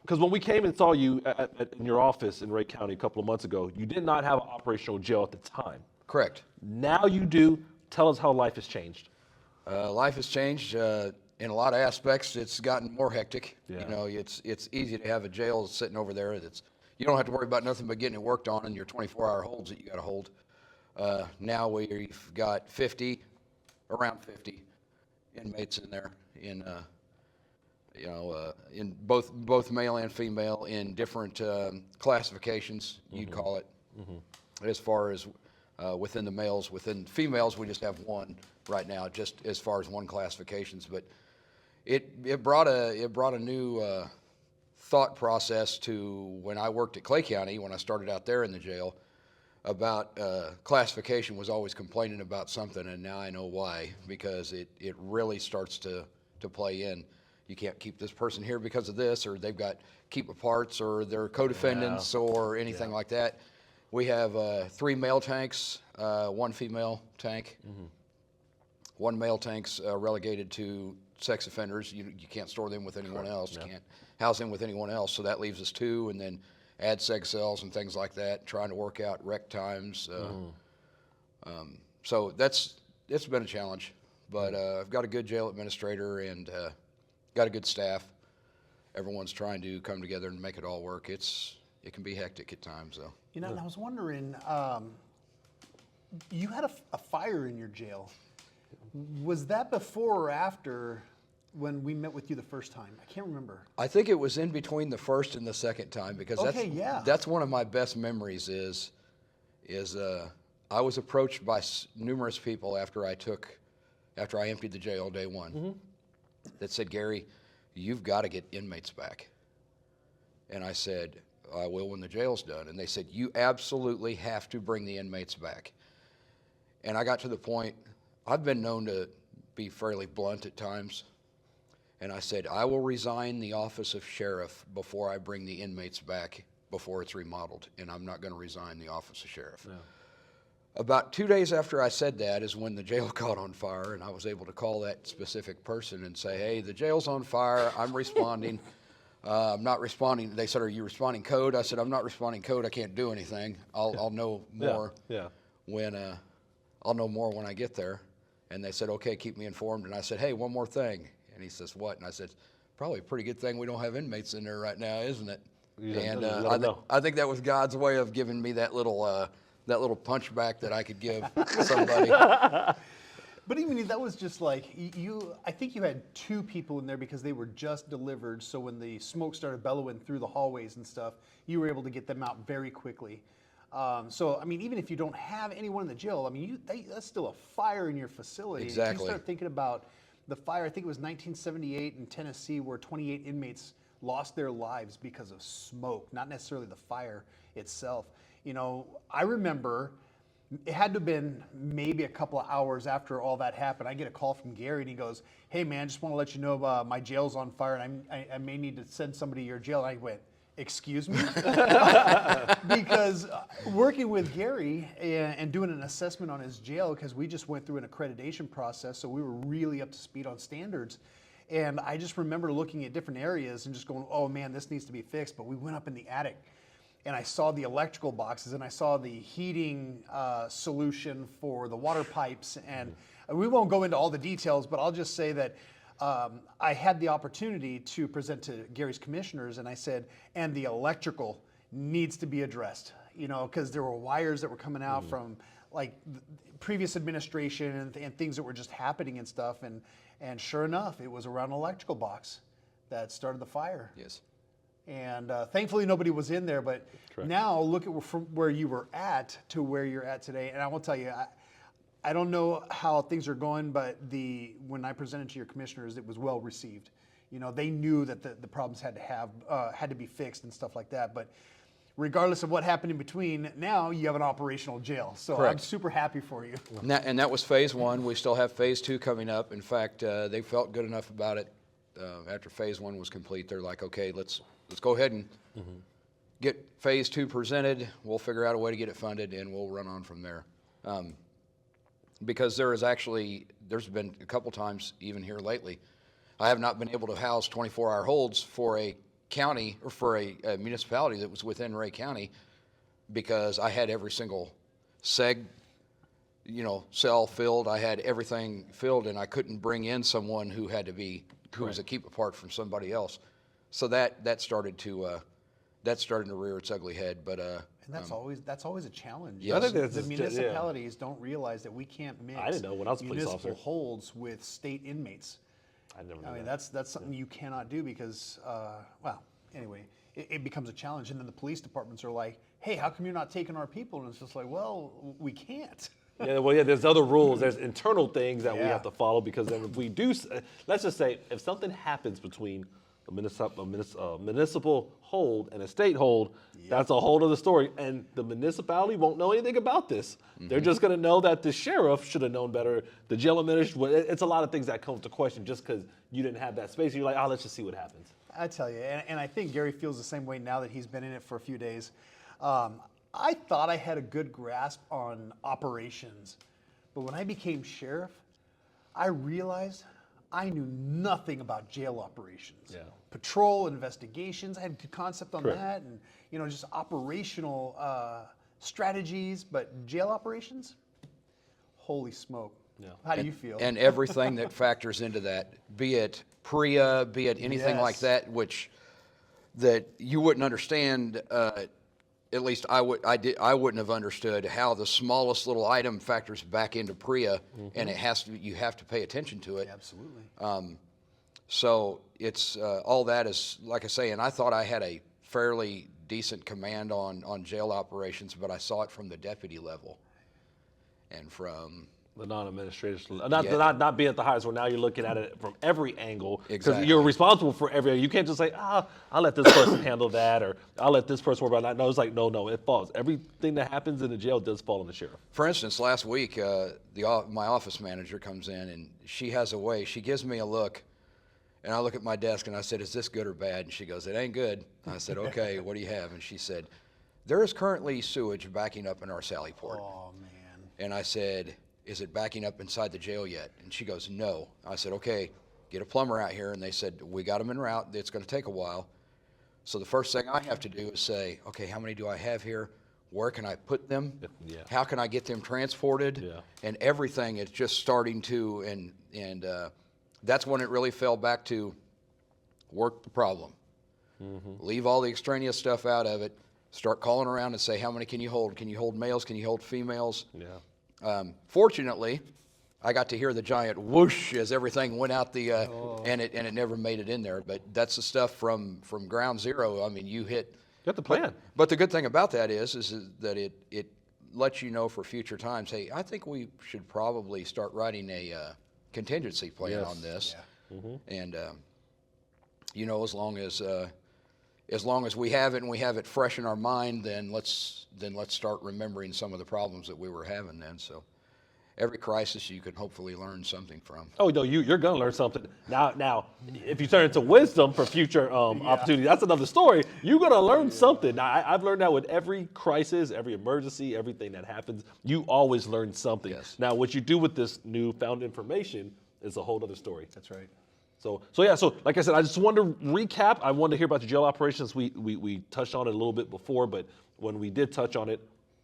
S2: because when we came and saw you in your office in Ray County a couple of months ago, you did not have an operational jail at the time.
S1: Correct.
S2: Now you do. Tell us how life has changed.
S1: Life has changed in a lot of aspects. It's gotten more hectic.
S2: Yeah.
S1: You know, it's easy to have a jail sitting over there. You don't have to worry about nothing but getting it worked on and your 24-hour holds that you got to hold. Now we've got around 50 inmates in there in both male and female in different classifications, you'd call it. As far as within the males, within females, we just have one right now, just as far as one classifications. But it brought a new thought process to when I worked at Clay County, when I started out there in the jail. About classification was always complaining about something, and now I know why, because it really starts to play in. You can't keep this person here because of this, or they've got keep aparts, or they're co-defendants, or anything like that. We have 3 male tanks, 1 female tank. One male tank's relegated to sex offenders. You can't store them with anyone else. You can't house them with anyone else, so that leaves us 2, and then add seg cells and things like that, trying to work out rec times. So it's been a challenge, but I've got a good jail administrator and got a good staff. Everyone's trying to come together and make it all work. It can be hectic at times, though.
S3: You know, and I was wondering, you had a fire in your jail. Was that before or after when we met with you the first time? I can't remember.
S1: I think it was in between the first and the second time, because that's one of my best memories is I was approached by numerous people after I emptied the jail day one that said, Gary, you've got to get inmates back. And I said, I will when the jail's done. And they said, you absolutely have to bring the inmates back. And I got to the point, I've been known to be fairly blunt at times. And I said, I will resign the office of sheriff before I bring the inmates back before it's remodeled. And I'm not going to resign the office of sheriff. About 2 days after I said that is when the jail caught on fire, and I was able to call that specific person and say, hey, the jail's on fire, I'm responding. I'm not responding. They said, are you responding code? I said, I'm not responding code, I can't do anything. I'll know more when I'll know more when I get there. And they said, okay, keep me informed. And I said, hey, one more thing. And he says, what? And I said, probably a pretty good thing we don't have inmates in there right now, isn't it?
S4: Yeah,
S1: and
S4: I
S1: I think that was God's way of giving me that little punch back that I could give somebody.
S3: But I mean, that was just like I think you had 2 people in there because they were just delivered. So when the smoke started bellowing through the hallways and stuff, you were able to get them out very quickly. So I mean, even if you don't have anyone in the jail, I mean, that's still a fire in your facility.
S1: Exactly.
S3: If you start thinking about the fire, I think it was 1978 in Tennessee, where 28 inmates lost their lives because of smoke, not necessarily the fire itself. You know, I remember it had to have been maybe a couple of hours after all that happened. I get a call from Gary, and he goes, hey, man, just want to let you know my jail's on fire, and I may need to send somebody to your jail. And I went, excuse me? Because working with Gary and doing an assessment on his jail, because we just went through an accreditation process, so we were really up to speed on standards. And I just remember looking at different areas and just going, oh, man, this needs to be fixed. But we went up in the attic, and I saw the electrical boxes, and I saw the heating solution for the water pipes. And we won't go into all the details, but I'll just say that I had the opportunity to present to Gary's commissioners, and I said, and the electrical needs to be addressed, you know, because there were wires that were coming out from like previous administration and things that were just happening and stuff. And sure enough, it was around an electrical box that started the fire.
S1: Yes.
S3: And thankfully nobody was in there, but
S4: Correct.
S3: Now look at from where you were at to where you're at today. And I will tell you, I don't know how things are going, but when I presented to your commissioners, it was well received. You know, they knew that the problems had to be fixed and stuff like that. But regardless of what happened in between, now you have an operational jail. So
S1: Correct.
S3: I'm super happy for you.
S1: And that was phase 1. We still have phase 2 coming up. In fact, they felt good enough about it after phase 1 was complete. They're like, okay, let's go ahead and get phase 2 presented. We'll figure out a way to get it funded, and we'll run on from there. Because there's been a couple times, even here lately, I have not been able to house 24-hour holds for a county or for a municipality that was within Ray County, because I had every single seg, cell filled. I had everything filled, and I couldn't bring in someone who was a keep apart from somebody else. So that started to rear its ugly head. But
S3: And that's always a challenge.
S1: Yes. I think
S3: The municipalities don't realize that we can't mix
S4: I didn't know when I was a police
S3: municipal
S4: officer.
S3: holds with state inmates.
S4: I never knew
S3: I mean,
S4: that.
S3: that's something you cannot do because, anyway, it becomes a challenge. And then the police departments are like, hey, how come you're not taking our people? And it's just like, well, we can't.
S4: There's other rules. There's internal things that we
S3: Yeah.
S4: have to follow, because then if we do, let's just say, if something happens between a municipal hold and a state hold, that's a whole other story. And the municipality won't know anything about this. They're just going to know that the sheriff should have known better. The jail administrator, it's a lot of things that come to question just because you didn't have that space. You're like, let's just see what happens.
S3: I tell you, and I think Gary feels the same way now that he's been in it for a few days. I thought I had a good grasp on operations, but when I became sheriff, I realized I knew nothing about jail operations.
S4: Yeah.
S3: Patrol investigations, I had a good concept on
S4: Correct.
S3: that, and just operational strategies, but jail operations, holy smoke.
S4: Yeah.
S3: How do you feel?
S1: And everything that factors into that, be it PREA, be it anything like
S3: Yes.
S1: that, that you wouldn't understand. At least I wouldn't have understood how the smallest little item factors back into PREA, and you have to pay attention to it.
S3: Absolutely.
S1: So it's all that is, like I say, and I thought I had a fairly decent command on jail operations, but I saw it from the deputy level, and from
S4: The non-administrative, not being at the highest, where now you're looking at it from every angle, because
S1: Exactly.
S4: you're responsible for every. You can't just say, I'll let this person handle that, or I'll let this person worry about that. No, it's like, no, it falls. Everything that happens in the jail does fall on the sheriff.
S1: For instance, last week, my office manager comes in, and she has a way. She gives me a look, and I look at my desk, and I said, is this good or bad? And she goes, it ain't good. I said, okay, what do you have? And she said, there is currently sewage backing up in our Sally Port.
S3: Oh, man.
S1: And I said, is it backing up inside the jail yet? And she goes, no. I said, okay, get a plumber out here. And they said, we got them en route. It's going to take a while. So the first thing I have to do is say, okay, how many do I have here? Where can I put them?
S4: Yeah.
S1: How can I get them transported?
S4: Yeah.
S1: And everything is just starting to, and that's when it really fell back to work the problem. Leave all the extraneous stuff out of it. Start calling around and say, how many can you hold? Can you hold males? Can you hold females?
S4: Yeah.
S1: Fortunately, I got to hear the giant whoosh as everything went out the, and it never made it in there. But that's the stuff from ground zero. I mean, you hit.
S4: You have to plan.
S1: But the good thing about that is that it lets you know for future times. Hey, I think we should probably start writing a contingency plan on this.
S3: Yeah.
S1: And as long as we have it and we have it fresh in our mind, then let's start remembering some of the problems that we were having then. So every crisis you can hopefully learn something from.
S4: Oh no, you're gonna learn something. Now, if you turn it to wisdom for future opportunity, that's another story. You're gonna learn something. Now, I've learned that with every crisis, every emergency, everything that happens, you always learn something.
S1: Yes.
S4: Now, what you do with this newfound information is a whole other story.
S3: That's right.
S4: So like I said, I just wanted to recap. I wanted to hear about the jail operations. We touched on it a little bit before, but when we did touch on it,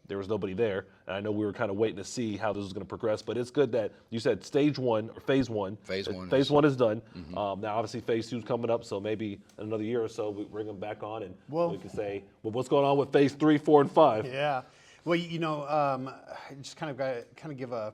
S4: there was nobody there. And I know we were kind of waiting to see how this was going to progress, but it's good that you said stage one or phase one.
S1: Phase one.
S4: Phase one is done. Now, obviously, phase two is coming up, so maybe in another year or so, we bring them back on and we can say, well, what's going on with phase 3, 4, and 5?
S3: Yeah. Well, just kind of give a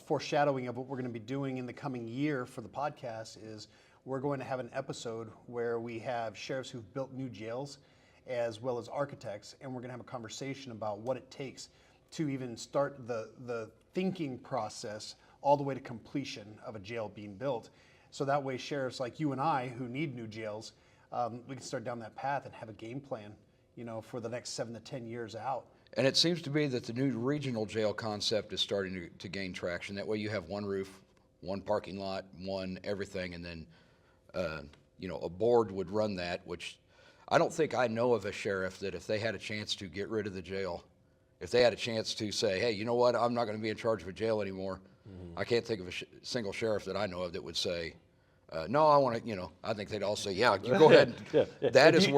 S3: foreshadowing of what we're going to be doing in the coming year for the podcast is we're going to have an episode where we have sheriffs who've built new jails as well as architects, and we're going to have a conversation about what it takes to even start the thinking process all the way to completion of a jail being built. So that way sheriffs like you and I who need new jails, we can start down that path and have a game plan, for the next 7 to 10 years out.
S1: And it seems to be that the new regional jail concept is starting to gain traction. That way you have one roof, one parking lot, one everything, and then, a board would run that, which I don't think I know of a sheriff that if they had a chance to get rid of the jail, if they had a chance to say, hey, you know what, I'm not going to be in charge of a jail anymore. I can't think of a single sheriff that I know of that would say, no, I want to, I think they'd all say, yeah, you go ahead.
S4: Yeah.
S1: That is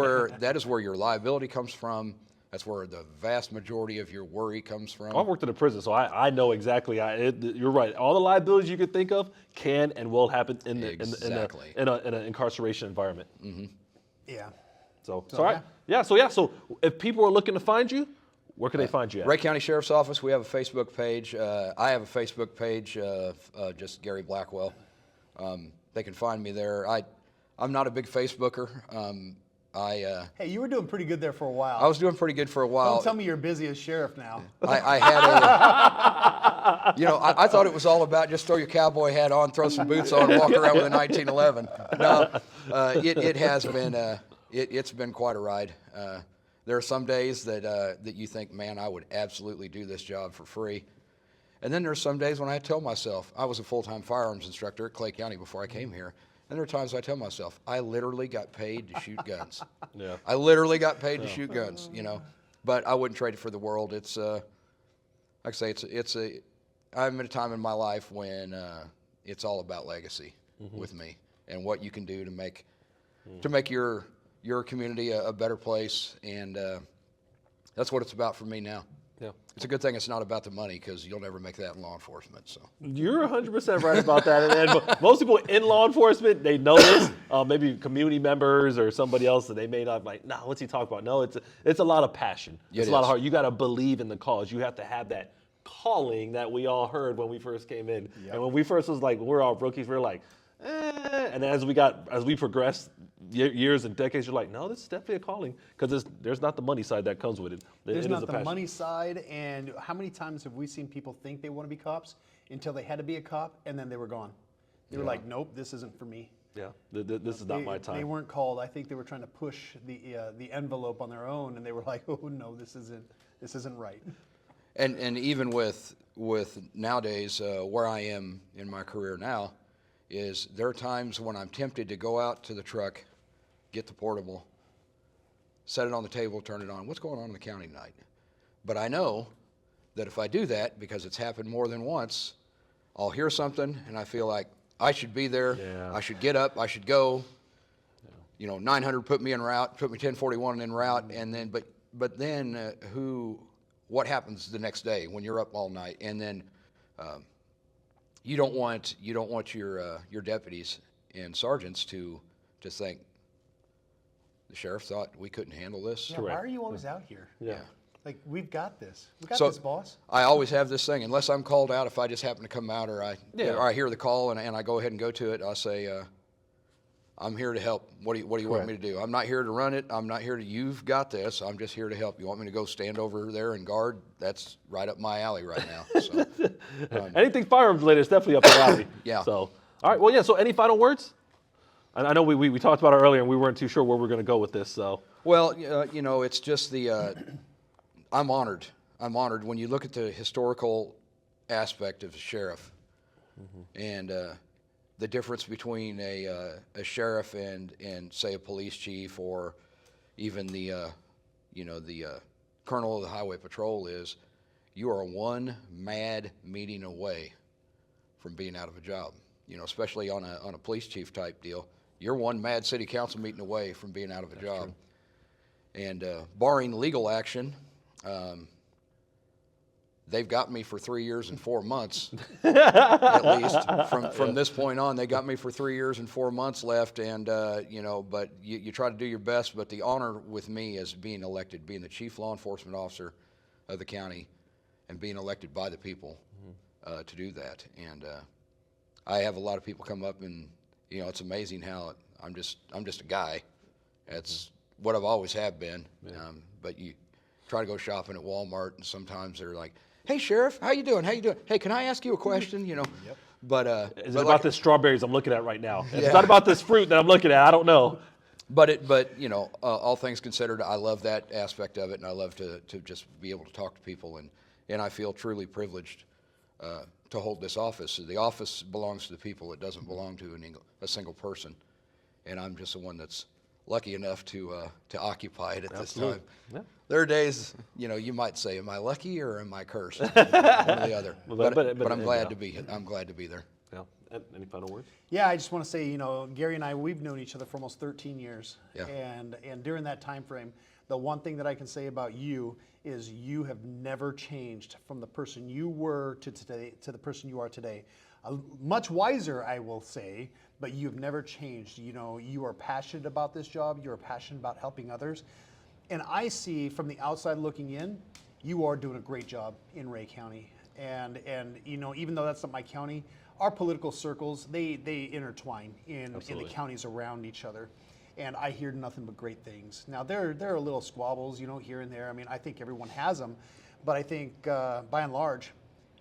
S1: where your liability comes from. That's where the vast majority of your worry comes from.
S4: I worked in a prison, so I know exactly. You're right. All the liabilities you could think of can and will happen in an incarceration environment.
S3: Yeah.
S4: So if people are looking to find you, where can they find you at?
S1: Ray County Sheriff's Office, we have a Facebook page. I have a Facebook page, just Gary Blackwell. They can find me there. I'm not a big Facebooker.
S3: Hey, you were doing pretty good there for a while.
S1: I was doing pretty good for a while.
S3: Don't tell me you're busy as sheriff now.
S1: I had I thought it was all about just throw your cowboy hat on, throw some boots on, and walk around with a 1911. No, it has been, it's been quite a ride. There are some days that you think, man, I would absolutely do this job for free. And then there's some days when I tell myself, I was a full-time firearms instructor at Clay County before I came here. And there are times I tell myself, I literally got paid to shoot guns.
S4: Yeah.
S1: I literally got paid to shoot guns, But I wouldn't trade it for the world. It's, like I say, I'm at a time in my life when it's all about legacy with me and what you can do to make your community a better place. And that's what it's about for me now.
S4: Yeah.
S1: It's a good thing it's not about the money because you'll never make that in law enforcement. So
S4: you're 100% right about that. And most people in law enforcement, they know this. Maybe community members or somebody else that they may not like. Nah, what's he talking about? No, it's a lot of passion. It's a lot of heart. You got to believe in the cause. You have to have that calling that we all heard when we first came in. Yep. And when we first was like, we're all rookies. We're like, and as we progressed years and decades, you're like, no, this is definitely a calling because there's not the money side that comes with it.
S3: There's not the money side, and how many times have we seen people think they want to be cops until they had to be a cop, and then they were gone. They were like, nope, this isn't for me.
S4: Yeah, this is not my time.
S3: They weren't called. I think they were trying to push the envelope on their own, and they were like, oh no, this isn't right.
S1: And even with nowadays where I am in my career now, is there are times when I'm tempted to go out to the truck, get the portable, set it on the table, turn it on. What's going on in the county tonight? But I know that if I do that, because it's happened more than once, I'll hear something and I feel like I should be there.
S4: Yeah.
S1: I should get up. I should go. 900 put me en route, put me 1041 en route, and then but then what happens the next day when you're up all night, and then you don't want your deputies and sergeants to think the sheriff thought we couldn't handle this.
S3: Yeah, why are you always out here?
S4: Yeah.
S3: Like, we've got this. We got
S1: So,
S3: this, boss.
S1: I always have this thing, unless I'm called out, if I just happen to come out or I hear the call and I go ahead and go to it, I'll say, I'm here to help. What do you want me to do? I'm not here to run it. I'm not here to, you've got this. I'm just here to help. You want me to go stand over there and guard? That's right up my alley right now. So,
S4: Anything firearms related is definitely up your alley.
S1: Yeah.
S4: So, all right. Well, yeah. So, any final words? And I know we talked about it earlier, and we weren't too sure where we're going to go with this. So,
S1: well, it's just I'm honored. I'm honored when you look at the historical aspect of the sheriff, and the difference between a sheriff and say a police chief or even the colonel of the highway patrol is, you are one mad meeting away from being out of a job. Especially on a police chief type deal, you're one mad city council meeting away from being out of a job. True. And barring legal action, they've got me for 3 years and 4 months, at least. From this point on, they got me for 3 years and 4 months left, and but you try to do your best. But the honor with me is being elected, being the chief law enforcement officer of the county, and being elected by the people to do that. And I have a lot of people come up, and it's amazing how I'm just a guy. That's what I've always have been. Yeah. But you try to go shopping at Walmart, and sometimes they're like, "Hey, Sheriff, how you doing? How you doing? Hey, can I ask you a question?" Yep. But
S4: is it about the strawberries I'm looking at right now? It's not about this fruit that I'm looking at. I don't know.
S1: But all things considered, I love that aspect of it, and I love to just be able to talk to people, and I feel truly privileged to hold this office. The office belongs to the people. It doesn't belong to a single person, and I'm just the one that's lucky enough to occupy it at this time. Yeah. There are days, you might say, "Am I lucky or am I cursed?" One or the other. But I'm glad to be. I'm glad to be there.
S4: Yeah. Any final words?
S3: Yeah, I just want to say, Gary and I, we've known each other for almost 13 years.
S1: Yeah.
S3: And during that time frame, the one thing that I can say about you is you have never changed from the person you were to the person you are today. Much wiser, I will say, but you've never changed. You are passionate about this job. You're passionate about helping others. And I see from the outside looking in, you are doing a great job in Ray County. And even though that's not my county, our political circles, they intertwine in the counties around each other. And I hear nothing but great things. Now, there are little squabbles, here and there. I mean, I think everyone has them. But I think, by and large,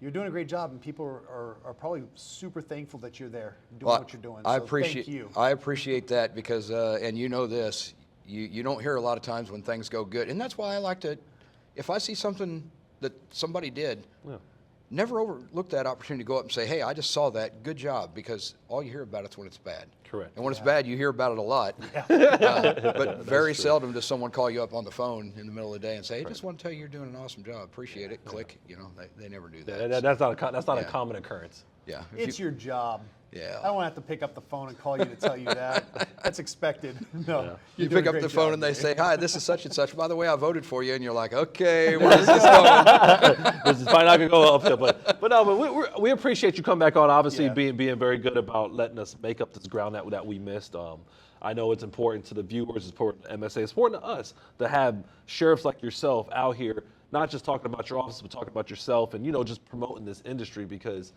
S3: you're doing a great job, and people are probably super thankful that you're there doing what you're doing.
S1: I
S3: so
S1: appreciate
S3: thank you.
S1: I appreciate that because, and this, you don't hear a lot of times when things go good. And that's why I like to, if I see something that somebody did, never overlook that opportunity to go up and say, "Hey, I just saw that. Good job," because all you hear about it's when it's bad.
S4: Correct.
S1: And when it's bad, you hear about it a lot. Yeah. But very seldom does someone call you up on the phone in the middle of the day and say, "Hey, just want to tell you you're doing an awesome job. Appreciate it." Click. They never do that.
S4: Yeah, that's not a common occurrence.
S1: Yeah.
S3: It's your job.
S1: Yeah.
S3: I don't have to pick up the phone and call you to tell you that. That's expected. No.
S4: Yeah.
S1: You pick up the phone and they say, "Hi, this is such and such. By the way, I voted for you." And you're like, "Okay, where is this going?"
S4: This is probably not gonna go uphill, but we appreciate you coming back on. Obviously, being very good about letting us make up this ground that we missed. I know it's important to the viewers, it's important to MSA, it's important to us to have sheriffs like yourself out here, not just talking about your office, but talking about yourself and just promoting this industry, because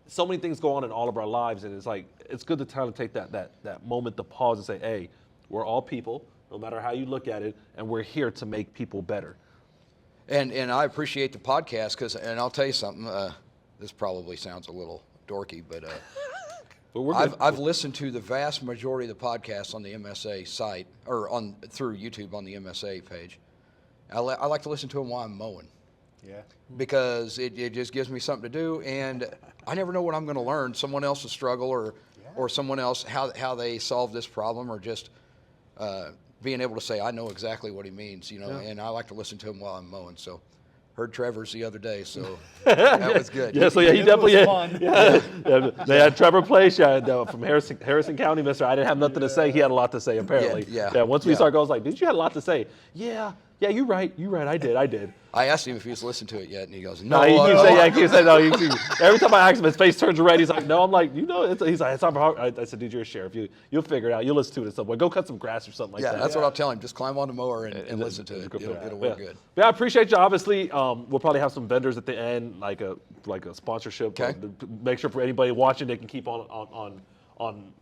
S4: so many things go on in all of our lives, and it's good to kind of take that moment to pause and say, "Hey, we're all people, no matter how you look at it, and we're here to make people better."
S1: And I appreciate the podcast and I'll tell you something. This probably sounds a little dorky, but I've listened to the vast majority of the podcasts on the MSA site or through YouTube on the MSA page. I like to listen to them while I'm mowing.
S3: Yeah.
S1: Because it just gives me something to do, and I never know what I'm going to learn. Someone else's struggle or someone else, how they solve this problem, or just being able to say, "I know exactly what he means," and I like to listen to him while I'm mowing. So Heard Trevor's the other day, so that was good.
S4: Yeah, so yeah, he
S5: It
S4: definitely
S5: was
S4: had.
S5: fun.
S4: Yeah, they had Trevor Place, from Harrison County, Mister. I didn't have nothing to say. He had a lot to say, apparently.
S1: Yeah.
S4: Once we
S1: Yeah.
S4: started going, I was like, dude, you had a lot to say. Yeah, you're right. I did.
S1: I asked him if he's listened to it yet, and he goes,
S4: No,
S1: "No."
S4: he keeps saying, he keeps saying, no. Every time I ask him, his face turns red. He's like, no. I'm like, he's like, it's not hard. I said, dude, you're a sheriff. You'll figure it out. You'll listen to it at some point. Go cut some grass or something like
S1: yeah,
S4: that.
S1: that's what I'll tell him. Just climb on the mower and listen to it.
S4: Go for that.
S1: It'll work good.
S4: Yeah, I appreciate you. Obviously, we'll probably have some vendors at the end, like a sponsorship.
S1: Okay.
S4: To make sure for anybody watching, they can keep on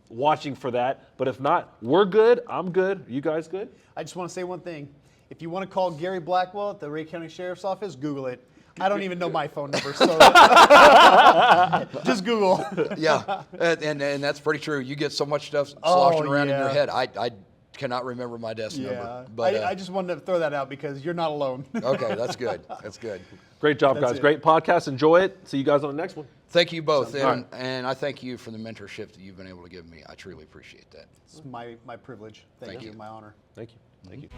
S4: watching for that. But if not, we're good. I'm good. You guys good?
S5: I just want to say one thing. If you want to call Gary Blackwell at the Ray County Sheriff's Office, Google it. I don't even know my phone number, so just Google.
S1: Yeah, and that's pretty true. You get so much stuff sloshing around in your
S5: yeah.
S1: head. I cannot remember my desk number. But
S5: I just wanted to throw that out because you're not alone.
S1: okay, that's good. That's good.
S4: Great job,
S5: That's
S4: guys.
S5: it.
S4: Great podcast. Enjoy it. See you guys on the next one.
S1: Thank you both,
S4: Sounds
S1: and I thank you for the mentorship that you've been able to give me. I truly appreciate that.
S5: It's my privilege. Thank you.
S1: you.
S5: My honor.
S4: Thank you. Thank you.